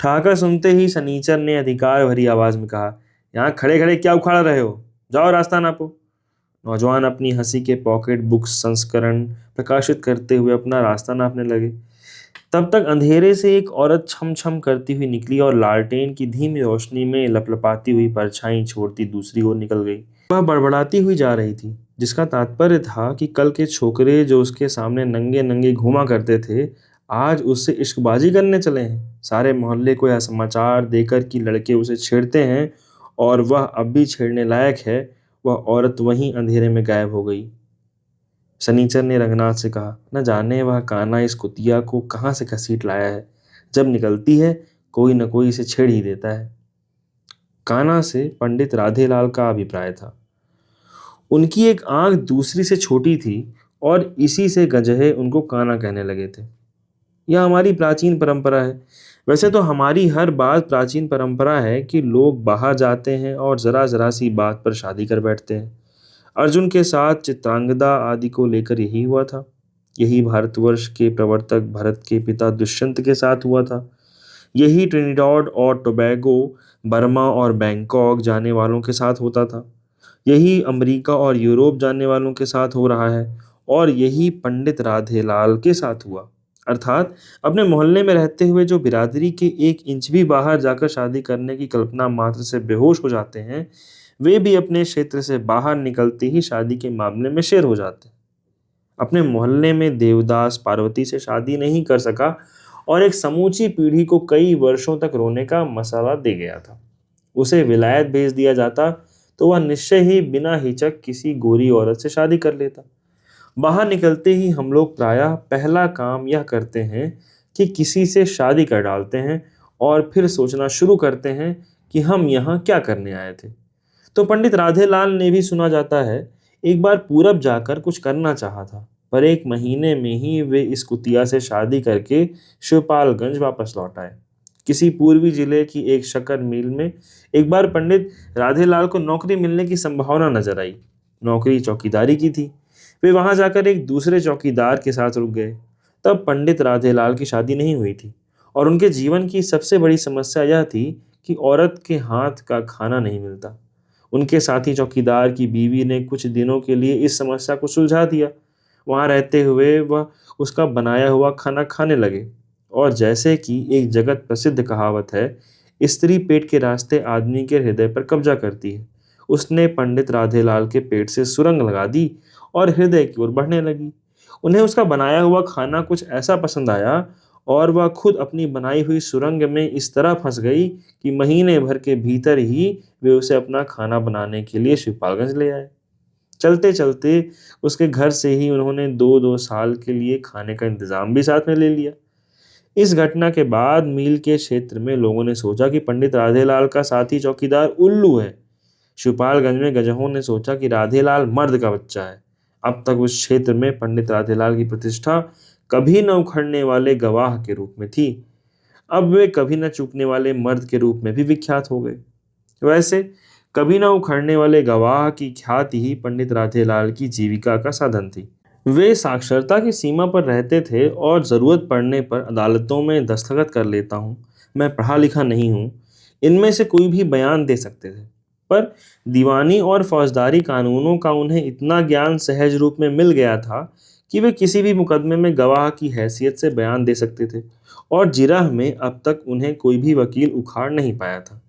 ठहाका सुनते ही सनीचर ने अधिकार भरी आवाज में कहा, यहाँ खड़े खड़े क्या उखाड़ रहे हो, जाओ रास्ता नापो। नौजवान अपनी हंसी के पॉकेट बुक संस्करण प्रकाशित करते हुए अपना रास्ता नापने लगे। तब तक अंधेरे से एक औरत छम छम करती हुई निकली और लालटेन की धीमी रोशनी में लपलपाती हुई परछाई छोड़ती दूसरी ओर निकल गई। वह बड़बड़ाती हुई जा रही थी, जिसका तात्पर्य था कि कल के छोकरे जो उसके सामने नंगे नंगे घूमा करते थे, आज उससे इश्कबाजी करने चले हैं। सारे मोहल्ले को यह समाचार देकर कि लड़के उसे छेड़ते हैं और वह अब भी छेड़ने लायक है, वह औरत वहीं अंधेरे में गायब हो गई। शनिचर ने रंगनाथ से कहा, न जाने वह कान्हा इस कुतिया को कहाँ से घसीट लाया है। जब निकलती है कोई न कोई इसे छेड़ ही देता है। कान्हा से पंडित राधेलाल का अभिप्राय था। उनकी एक आंख दूसरी से छोटी थी और इसी से गजहे उनको कान्हा कहने लगे थे। यह हमारी प्राचीन परंपरा है। वैसे तो हमारी हर बात प्राचीन परंपरा है कि लोग बाहर जाते हैं और जरा जरा सी बात पर शादी कर बैठते हैं। अर्जुन के साथ चित्रांगदा आदि को लेकर यही हुआ था। यही भारतवर्ष के प्रवर्तक भरत के पिता दुष्यंत के साथ हुआ था। यही ट्रिनिडाड और टोबैगो, बर्मा और बैंकॉक जाने वालों के साथ होता था। यही अमेरिका और यूरोप जाने वालों के साथ हो रहा है। और यही पंडित राधेलाल के साथ हुआ। अर्थात अपने मोहल्ले में रहते हुए जो बिरादरी के 1 इंच भी बाहर जाकर शादी करने की कल्पना मात्र से बेहोश हो जाते हैं, वे भी अपने क्षेत्र से बाहर निकलते ही शादी के मामले में शेर हो जाते हैं। अपने मोहल्ले में देवदास पार्वती से शादी नहीं कर सका और एक समूची पीढ़ी को कई वर्षों तक रोने का मसाला दे गया था। उसे विलायत भेज दिया जाता तो वह निश्चय ही बिना हिचक किसी गोरी औरत से शादी कर लेता। बाहर निकलते ही हम लोग प्रायः पहला काम यह करते हैं कि किसी से शादी कर डालते हैं और फिर सोचना शुरू करते हैं कि हम यहाँ क्या करने आए थे। तो पंडित राधेलाल ने भी, सुना जाता है, एक बार पूरब जाकर कुछ करना चाहा था, पर 1 महीने में ही वे इस कुतिया से शादी करके शिवपालगंज वापस लौट आए। किसी पूर्वी जिले की एक शक्कर मिल में एक बार पंडित राधेलाल को नौकरी मिलने की संभावना नजर आई। नौकरी चौकीदारी की थी। वे वहां जाकर एक दूसरे चौकीदार के साथ रुक गए। तब पंडित राधेलाल की शादी नहीं हुई थी और उनके जीवन की सबसे बड़ी समस्या यह थी कि औरत के हाथ का खाना नहीं मिलता। उनके साथी चौकीदार की बीवी ने कुछ दिनों के लिए इस समस्या को सुलझा दिया। वहां रहते हुए वह उसका बनाया हुआ खाना खाने लगे। और जैसे कि एक जगत प्रसिद्ध कहावत है, स्त्री पेट के रास्ते आदमी के हृदय पर कब्जा करती है, उसने पंडित राधेलाल के पेट से सुरंग लगा दी और हृदय की ओर बढ़ने लगी। उन्हें उसका बनाया हुआ खाना कुछ ऐसा पसंद आया और वह खुद अपनी बनाई हुई सुरंग में इस तरह फंस गई कि महीने भर के भीतर ही वे उसे अपना खाना बनाने के लिए शिवपालगंज ले आए। चलते चलते उसके घर से ही उन्होंने 2-2 साल के लिए खाने का इंतजाम भी साथ में ले लिया। इस घटना के बाद मील के क्षेत्र में लोगों ने सोचा कि पंडित राधेलाल का साथी चौकीदार उल्लू है। शिवपालगंज में गजहों ने सोचा कि राधेलाल मर्द का बच्चा है। अब तक उस क्षेत्र में पंडित राधेलाल की प्रतिष्ठा कभी न उखड़ने वाले गवाह के रूप में थी। अब वे कभी न चूकने वाले मर्द के रूप में भी विख्यात हो गए। वैसे कभी न उखड़ने वाले गवाह की ख्याति ही पंडित राधेलाल की जीविका का साधन थी। वे साक्षरता की सीमा पर रहते थे और ज़रूरत पड़ने पर अदालतों में दस्तखत कर लेता हूँ, मैं पढ़ा लिखा नहीं हूँ, इनमें से कोई भी बयान दे सकते थे। पर दीवानी और फौजदारी कानूनों का उन्हें इतना ज्ञान सहज रूप में मिल गया था कि वे किसी भी मुकदमे में गवाह की हैसियत से बयान दे सकते थे और जिरह में अब तक उन्हें कोई भी वकील उखाड़ नहीं पाया था।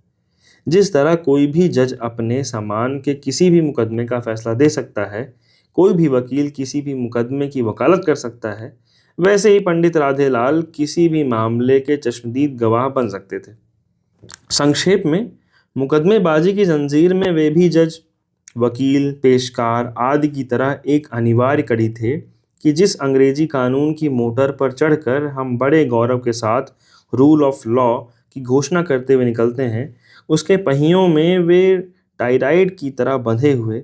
जिस तरह कोई भी जज अपने सामान के किसी भी मुकदमे का फैसला दे सकता है, कोई भी वकील किसी भी मुकदमे की वकालत कर सकता है, वैसे ही पंडित राधेलाल किसी भी मामले के चश्मदीद गवाह बन सकते थे। संक्षेप में, मुकदमेबाजी की जंजीर में वे भी जज, वकील, पेशकार आदि की तरह एक अनिवार्य कड़ी थे कि जिस अंग्रेजी कानून की मोटर पर चढ़कर हम बड़े गौरव के साथ रूल ऑफ लॉ की घोषणा करते हुए निकलते हैं, उसके पहियों में वे टाइराइड की तरह बंधे हुए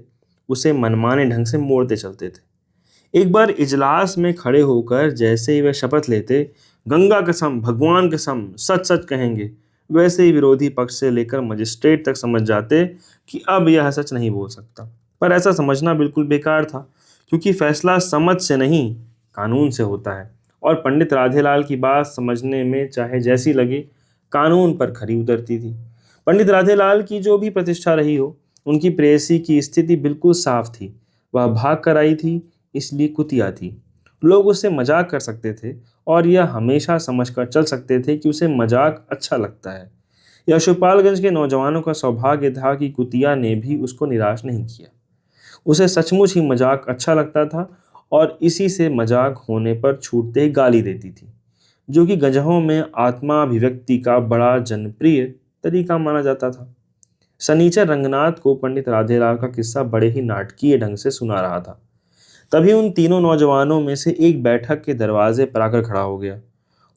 उसे मनमाने ढंग से मोड़ते चलते थे। एक बार इजलास में खड़े होकर जैसे ही वे शपथ लेते, गंगा कसम, भगवान कसम, सच सच कहेंगे, वैसे ही विरोधी पक्ष से लेकर मजिस्ट्रेट तक समझ जाते कि अब यह सच नहीं बोल सकता। पर ऐसा समझना बिल्कुल बेकार था, क्योंकि फैसला समझ से नहीं, कानून से होता है। और पंडित राधेलाल की बात समझने में चाहे जैसी लगे, कानून पर खरी उतरती थी। पंडित राधेलाल की जो भी प्रतिष्ठा रही हो, उनकी प्रेयसी की स्थिति बिल्कुल साफ थी। वह भाग कर आई थी, इसलिए कुतिया थी। लोग उससे मजाक कर सकते थे और यह हमेशा समझकर चल सकते थे कि उसे मजाक अच्छा लगता है। यह शिवपालगंज के नौजवानों का सौभाग्य था कि कुतिया ने भी उसको निराश नहीं किया। उसे सचमुच ही मजाक अच्छा लगता था और इसी से मजाक होने पर छूटते ही गाली देती थी, जो कि गजहों में आत्माभिव्यक्ति का बड़ा जनप्रिय तरीका माना जाता था। सनीचर रंगनाथ को पंडित राधेलाल का किस्सा बड़े ही नाटकीय ढंग से सुना रहा था। तभी उन तीनों नौजवानों में से एक बैठक के दरवाजे पर आकर खड़ा हो गया।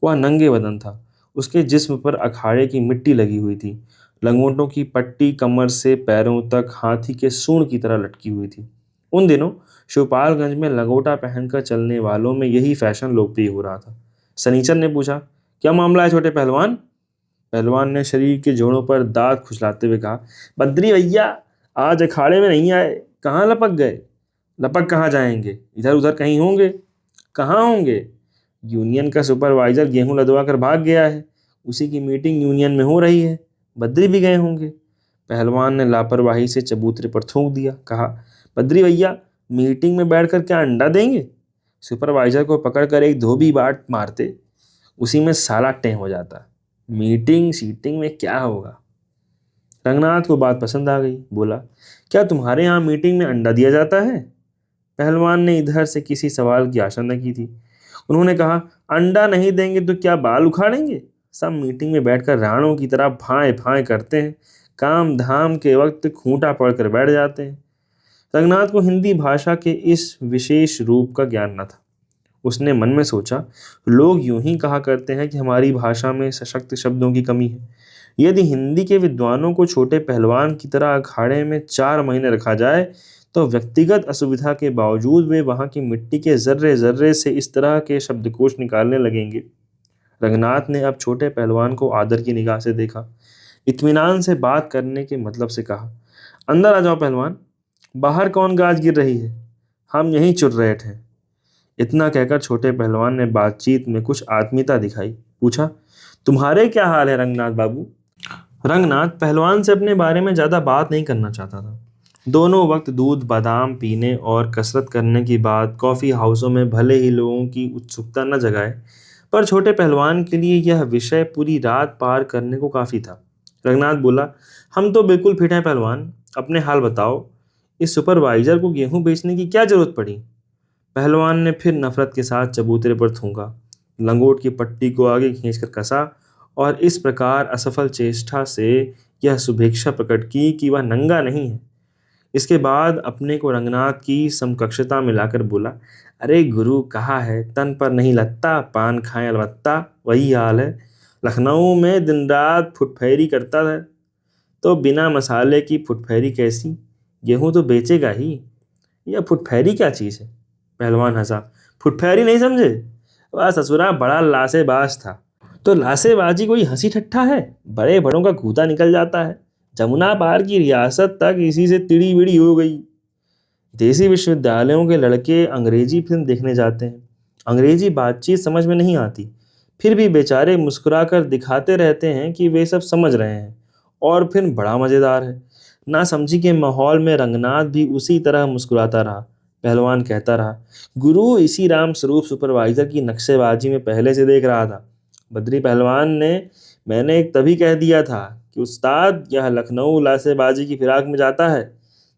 वह नंगे बदन था। उसके जिस्म पर अखाड़े की मिट्टी लगी हुई थी। लंगोटों की पट्टी कमर से पैरों तक हाथी के सूंड की तरह लटकी हुई थी। उन दिनों शिवपालगंज में लंगोटा पहनकर चलने वालों में यही फैशन लोकप्रिय हो रहा था। सनीचर ने पूछा, क्या मामला है छोटे पहलवान? पहलवान ने शरीर के जोड़ों पर दांत खुजलाते हुए कहा, बद्री भैया, आज अखाड़े में नहीं आए। कहाँ लपक गए? लपक कहाँ जाएंगे, इधर उधर कहीं होंगे। कहाँ होंगे? यूनियन का सुपरवाइजर गेहूं लदवा कर भाग गया है। उसी की मीटिंग यूनियन में हो रही है। बद्री भी गए होंगे। पहलवान ने लापरवाही से चबूतरे पर थूक दिया। कहा, बद्री भैया, मीटिंग में बैठकर क्या अंडा देंगे? सुपरवाइजर को पकड़कर एक धोबी बाट मारते, उसी में साला टें हो जाता। मीटिंग सीटिंग में क्या होगा? रंगनाथ को बात पसंद आ गई। बोला, क्या तुम्हारे यहाँ मीटिंग में अंडा दिया जाता है? पहलवान ने इधर से किसी सवाल की आशा न की थी। उन्होंने कहा, अंडा नहीं देंगे तो क्या बाल उखाड़ेंगे? सब मीटिंग में बैठकर राणों की तरह फाएं फाएं करते हैं। काम धाम के वक्त खूंटा पड़कर बैठ जाते हैं। रंगनाथ को हिंदी भाषा के इस विशेष रूप का ज्ञान न था। उसने मन में सोचा, लोग यूं ही कहा करते हैं कि हमारी भाषा में सशक्त शब्दों की कमी है। यदि हिंदी के विद्वानों को छोटे पहलवान की तरह अखाड़े में 4 महीने रखा जाए तो व्यक्तिगत असुविधा के बावजूद वे वहां की मिट्टी के जर्रे जर्रे से इस तरह के शब्दकोश निकालने लगेंगे। रंगनाथ ने अब छोटे पहलवान को आदर की निगाह से देखा। इत्मीनान से बात करने के मतलब से कहा, अंदर आ जाओ पहलवान। बाहर कौन गाज गिर रही है? हम यहीं चुर्रेट हैं। इतना कहकर छोटे पहलवान ने बातचीत में कुछ आत्मीयता दिखाई। पूछा, तुम्हारे क्या हाल है रंगनाथ बाबू? रंगनाथ पहलवान से अपने बारे में ज्यादा बात नहीं करना चाहता था। दोनों वक्त दूध बादाम पीने और कसरत करने की बात कॉफी हाउसों में भले ही लोगों की उत्सुकता न जगाए, पर छोटे पहलवान के लिए यह विषय पूरी रात पार करने को काफी था। रंगनाथ बोला, हम तो बिल्कुल फिट हैं पहलवान, अपने हाल बताओ। इस सुपरवाइजर को गेहूं बेचने की क्या जरूरत पड़ी? पहलवान ने फिर नफरत के साथ चबूतरे पर थूका, लंगोट की पट्टी को आगे खींचकर कसा और इस प्रकार असफल चेष्टा से यह शुभेच्छा प्रकट की कि वह नंगा नहीं है। इसके बाद अपने को रंगनाथ की समकक्षता में लाकर बोला, अरे गुरु, कहा है तन पर नहीं लगता, पान खाएं अलबत्ता, वही हाल है। लखनऊ में दिन रात फुटफेरी करता है तो बिना मसाले की फुटफेरी कैसी? गेहूं तो बेचेगा ही। यह फुटफेरी क्या चीज़ है? पहलवान हंसा। फुटफेरी नहीं समझे? वह ससुरा बड़ा लासेबाज था। तो लासेबाजी कोई हंसी ठट्ठा है? बड़े बड़ों का गूदा निकल जाता है। जमुना पार की रियासत तक इसी से तिड़ी बिड़ी हो गई। देसी विश्वविद्यालयों के लड़के अंग्रेजी फिल्म देखने जाते हैं। अंग्रेजी बातचीत समझ में नहीं आती, फिर भी बेचारे मुस्कुराकर दिखाते रहते हैं कि वे सब समझ रहे हैं, और फिर बड़ा मज़ेदार है। ना समझी के माहौल में रंगनाथ भी उसी तरह मुस्कुराता रहा। पहलवान कहता रहा, गुरु, इसी राम स्वरूप सुपरवाइजर की नक्शेबाजी में पहले से देख रहा था। बद्री पहलवान ने मैंने एक तभी कह दिया था कि उस्ताद यह लखनऊ लासेबाजी की फिराक में जाता है।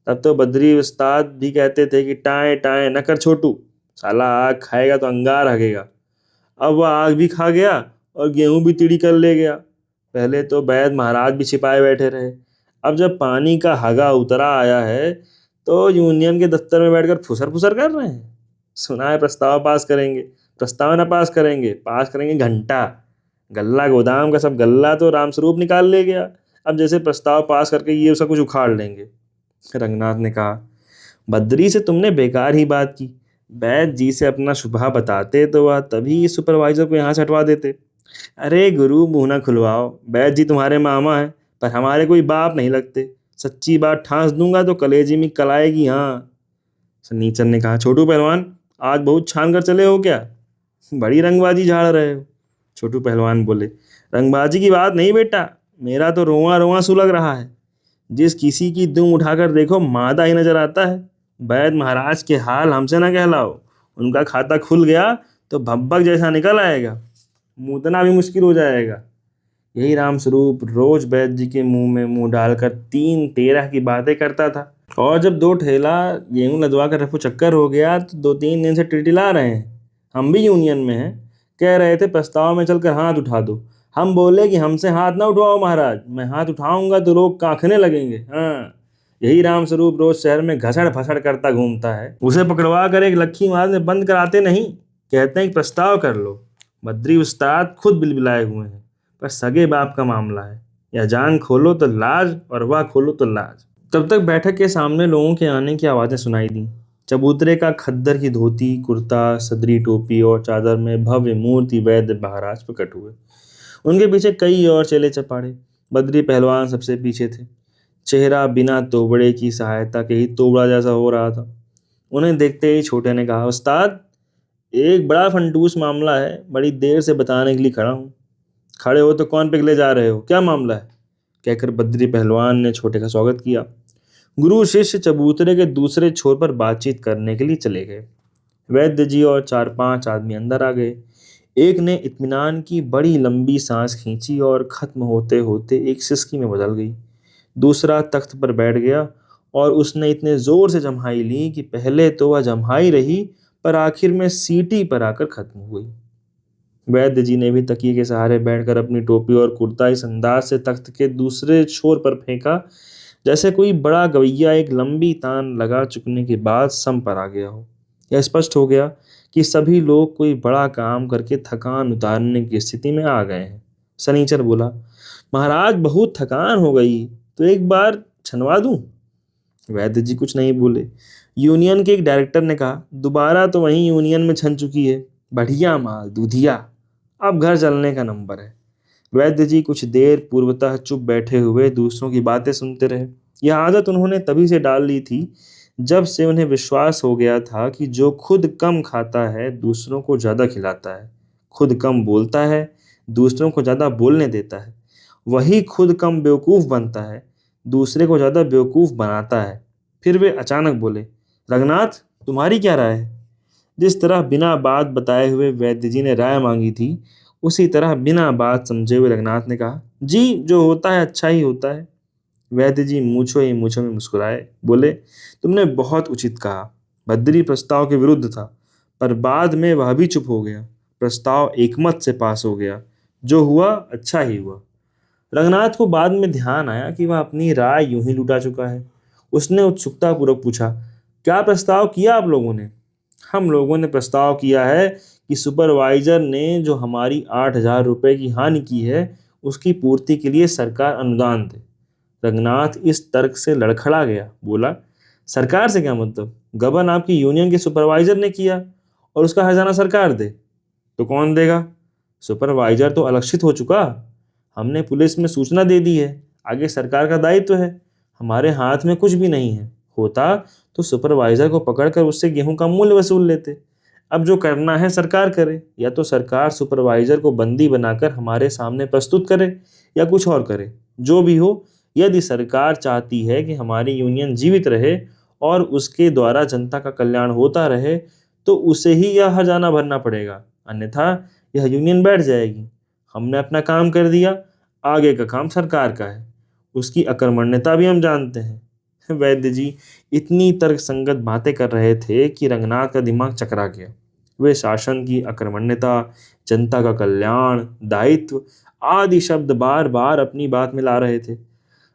तब तो बद्री उस्ताद भी कहते थे कि टाएं टाएं न कर छोटू, साला आग खाएगा तो अंगार हगेगा। अब वह आग भी खा गया और गेहूं भी तिड़ी कर ले गया। पहले तो वैद महाराज भी छिपाए बैठे रहे। अब जब पानी का हगा उतरा आया है तो यूनियन के दफ्तर में बैठकर फुसर फुसर कर रहे हैं। सुना है प्रस्ताव पास करेंगे। प्रस्ताव ना पास करेंगे घंटा। गल्ला गोदाम का सब गल्ला तो रामस्वरूप निकाल ले गया। अब जैसे प्रस्ताव पास करके ये सब कुछ उखाड़ लेंगे। रंगनाथ ने कहा, बद्री से तुमने बेकार ही बात की। बैद जी से अपना शुभा बताते तो वह तभी सुपरवाइजर को यहाँ से हटवा देते। अरे गुरु, मुंह ना खुलवाओ। बैद जी तुम्हारे मामा है, पर हमारे कोई बाप नहीं लगते। सच्ची बात ठांस दूंगा तो कलेजी में कल आएगी। हाँ। सनीचर ने कहा, छोटू पहलवान, आज बहुत छान कर चले हो क्या? बड़ी रंगबाजी झाड़ रहे हो। छोटू पहलवान बोले, रंगबाजी की बात नहीं बेटा, मेरा तो रोआ रोआ सुलग रहा है। जिस किसी की दुम उठाकर देखो मादा ही नजर आता है। वैद महाराज के हाल हमसे ना कहलाओ। उनका खाता खुल गया तो भब्बक जैसा निकल आएगा, मुदना भी मुश्किल हो जाएगा। यही रामस्वरूप रोज वैद जी के मुंह में मुंह डालकर 3-13 की बातें करता था, और जब 2 ठेला गेहूं लदवा कर रफू चक्कर हो गया तो 2-3 दिन से टिटिला रहे हैं। हम भी यूनियन में हैं, कह रहे थे प्रस्ताव में चलकर हाथ उठा दो। हम बोले कि हमसे हाथ ना उठवाओ महाराज, मैं हाथ उठाऊंगा तो लोग कांखने लगेंगे। हाँ, यही रामस्वरूप रोज शहर में घसड़ फसड़ करता घूमता है। उसे पकड़वा कर एक लक्खी मार में बंद कराते नहीं, कहते हैं कि प्रस्ताव कर लो। बद्री उस्ताद खुद बिलबिलाए हुए हैं, पर सगे बाप का मामला है, या जान खोलो तो लाज और वाह खोलो तो लाज। तब तक बैठक के सामने लोगों के आने की आवाजें सुनाई दी। चबूतरे का खद्दर की धोती कुर्ता, सदरी टोपी और चादर में भव्य मूर्ति वैद्य महाराज प्रकट हुए। उनके पीछे कई और चेले चपाड़े। बद्री पहलवान सबसे पीछे थे। चेहरा बिना तोबड़े की सहायता के ही तोबड़ा जैसा हो रहा था। उन्हें देखते ही छोटे ने कहा, उस्ताद, एक बड़ा फंटूस मामला है, बड़ी देर से बताने के लिए खड़ा हूँ। खड़े हो तो कौन पिघले जा रहे हो, क्या मामला है? कहकर बद्री पहलवान ने छोटे का स्वागत किया। गुरु शिष्य चबूतरे के दूसरे छोर पर बातचीत करने के लिए चले गए। वैद्य जी और 4-5 आदमी अंदर आ गए। एक ने इत्मीनान की बड़ी लंबी सांस खींची और खत्म होते होते एक सिसकी में बदल गई। दूसरा तख्त पर बैठ गया और उसने इतने जोर से जम्हाई ली कि पहले तो वह जम्हाई रही, पर आखिर में सीटी पर आकर खत्म हो गई। वैद्य जी ने भी तकिए के सहारे बैठकर अपनी टोपी और कुर्ता इस अंदाज से तख्त के दूसरे छोर पर फेंका जैसे कोई बड़ा गवैया एक लंबी तान लगा चुकने के बाद सम पर आ गया हो। यह स्पष्ट हो गया कि सभी लोग कोई बड़ा काम करके थकान उतारने की स्थिति में आ गए हैं। सनीचर बोला, महाराज बहुत थकान हो गई, तो एक बार छनवा दूं? वैद्य जी कुछ नहीं बोले। यूनियन के एक डायरेक्टर ने कहा, दोबारा तो वही यूनियन में छन चुकी है, बढ़िया माल दूधिया, अब घर चलने का नंबर है। वैद्य जी कुछ देर पूर्वतः चुप बैठे हुए दूसरों की बातें सुनते रहे। यह आदत उन्होंने तभी से डाल ली थी जब से उन्हें विश्वास हो गया था कि जो खुद कम खाता है दूसरों को ज्यादा खिलाता है, खुद कम बोलता है दूसरों को ज्यादा बोलने देता है, वही खुद कम बेवकूफ बनता है दूसरे को ज्यादा बेवकूफ बनाता है। फिर वे अचानक बोले, रघुनाथ, तुम्हारी क्या राय है? जिस तरह बिना बात बताए हुए वैद्य जी ने राय मांगी थी, उसी तरह बिना बात समझे हुए रघुनाथ ने कहा, जी, जो होता है अच्छा ही होता है। वैद्य जी मूछों ही मूछों में मुस्कुराए, बोले, तुमने बहुत उचित कहा। बद्री प्रस्ताव के विरुद्ध था, पर बाद में वह भी चुप हो गया। प्रस्ताव एकमत से पास हो गया। जो हुआ अच्छा ही हुआ। रघुनाथ को बाद में ध्यान आया कि वह अपनी राय यूं ही लुटा चुका है। उसने उत्सुकता पूर्वक पूछा, क्या प्रस्ताव किया आप लोगों ने? हम लोगों ने प्रस्ताव किया है कि सुपरवाइजर ने जो हमारी 8,000 रुपए की हानि की है उसकी पूर्ति के लिए सरकार अनुदान दे। रघुनाथ इस तर्क से लड़खड़ा गया, बोला, सरकार से क्या मतलब? गबन आपकी यूनियन के सुपरवाइजर ने किया और उसका हर्जाना सरकार दे तो कौन देगा? सुपरवाइजर तो अलक्षित हो चुका। हमने पुलिस में सूचना दे दी है, आगे सरकार का दायित्व है। हमारे हाथ में कुछ भी नहीं है, होता तो सुपरवाइजर को पकड़कर उससे गेहूं का मूल्य वसूल लेते। अब जो करना है सरकार करे, या तो सरकार सुपरवाइजर को बंदी बनाकर हमारे सामने प्रस्तुत करे या कुछ और करे। जो भी हो, यदि सरकार चाहती है कि हमारी यूनियन जीवित रहे और उसके द्वारा जनता का कल्याण होता रहे, तो उसे ही यह हर्जाना भरना पड़ेगा, अन्यथा यह यूनियन बैठ जाएगी। हमने अपना काम कर दिया, आगे का काम सरकार का है। उसकी अकर्मण्यता भी हम जानते हैं। वैद्य जी इतनी तर्कसंगत बातें कर रहे थे कि रंगनाथ का दिमाग चकरा गया। वे शासन की अकर्मण्यता, जनता का कल्याण, दायित्व आदि शब्द बार बार अपनी बात में ला रहे थे।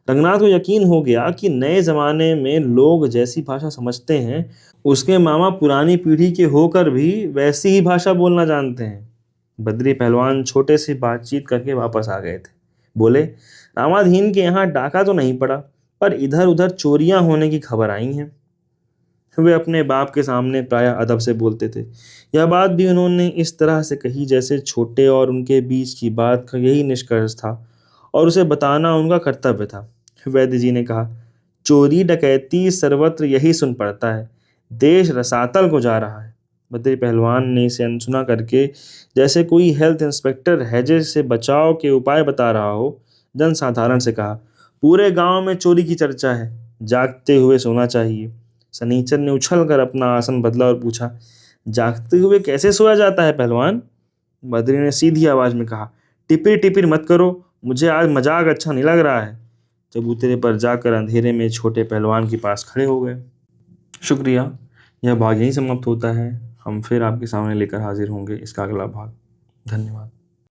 रंगनाथ को यकीन हो गया कि नए जमाने में लोग जैसी भाषा समझते हैं, उसके मामा पुरानी पीढ़ी के होकर भी वैसी ही भाषा बोलना जानते हैं। बद्री पहलवान छोटे से बातचीत करके वापस आ गए थे। बोले, रामाधीन के यहाँ डाका तो नहीं पड़ा, पर इधर उधर चोरियां होने की खबर आई हैं। वे अपने बाप के सामने प्रायः अदब से बोलते थे। यह बात भी उन्होंने इस तरह से कही जैसे छोटे और उनके बीच की बात का यही निष्कर्ष था और उसे बताना उनका कर्तव्य था। वैद्य जी ने कहा, चोरी डकैती सर्वत्र यही सुन पड़ता है, देश रसातल को जा रहा है। बद्री पहलवान ने इसे अनसुना करके, जैसे कोई हेल्थ इंस्पेक्टर हैजे से बचाव के उपाय बता रहा हो, जनसाधारण से कहा, पूरे गांव में चोरी की चर्चा है, जागते हुए सोना चाहिए। सनीचर ने उछल कर अपना आसन बदला और पूछा, जागते हुए कैसे सोया जाता है पहलवान? बद्री ने सीधी आवाज में कहा, टिपिर टिपिर मत करो, मुझे आज मजाक अच्छा नहीं लग रहा है। चबूतरे पर जाकर अंधेरे में छोटे पहलवान के पास खड़े हो गए। शुक्रिया। यह भाग यहीं समाप्त होता है। हम फिर आपके सामने लेकर हाजिर होंगे इसका अगला भाग। धन्यवाद।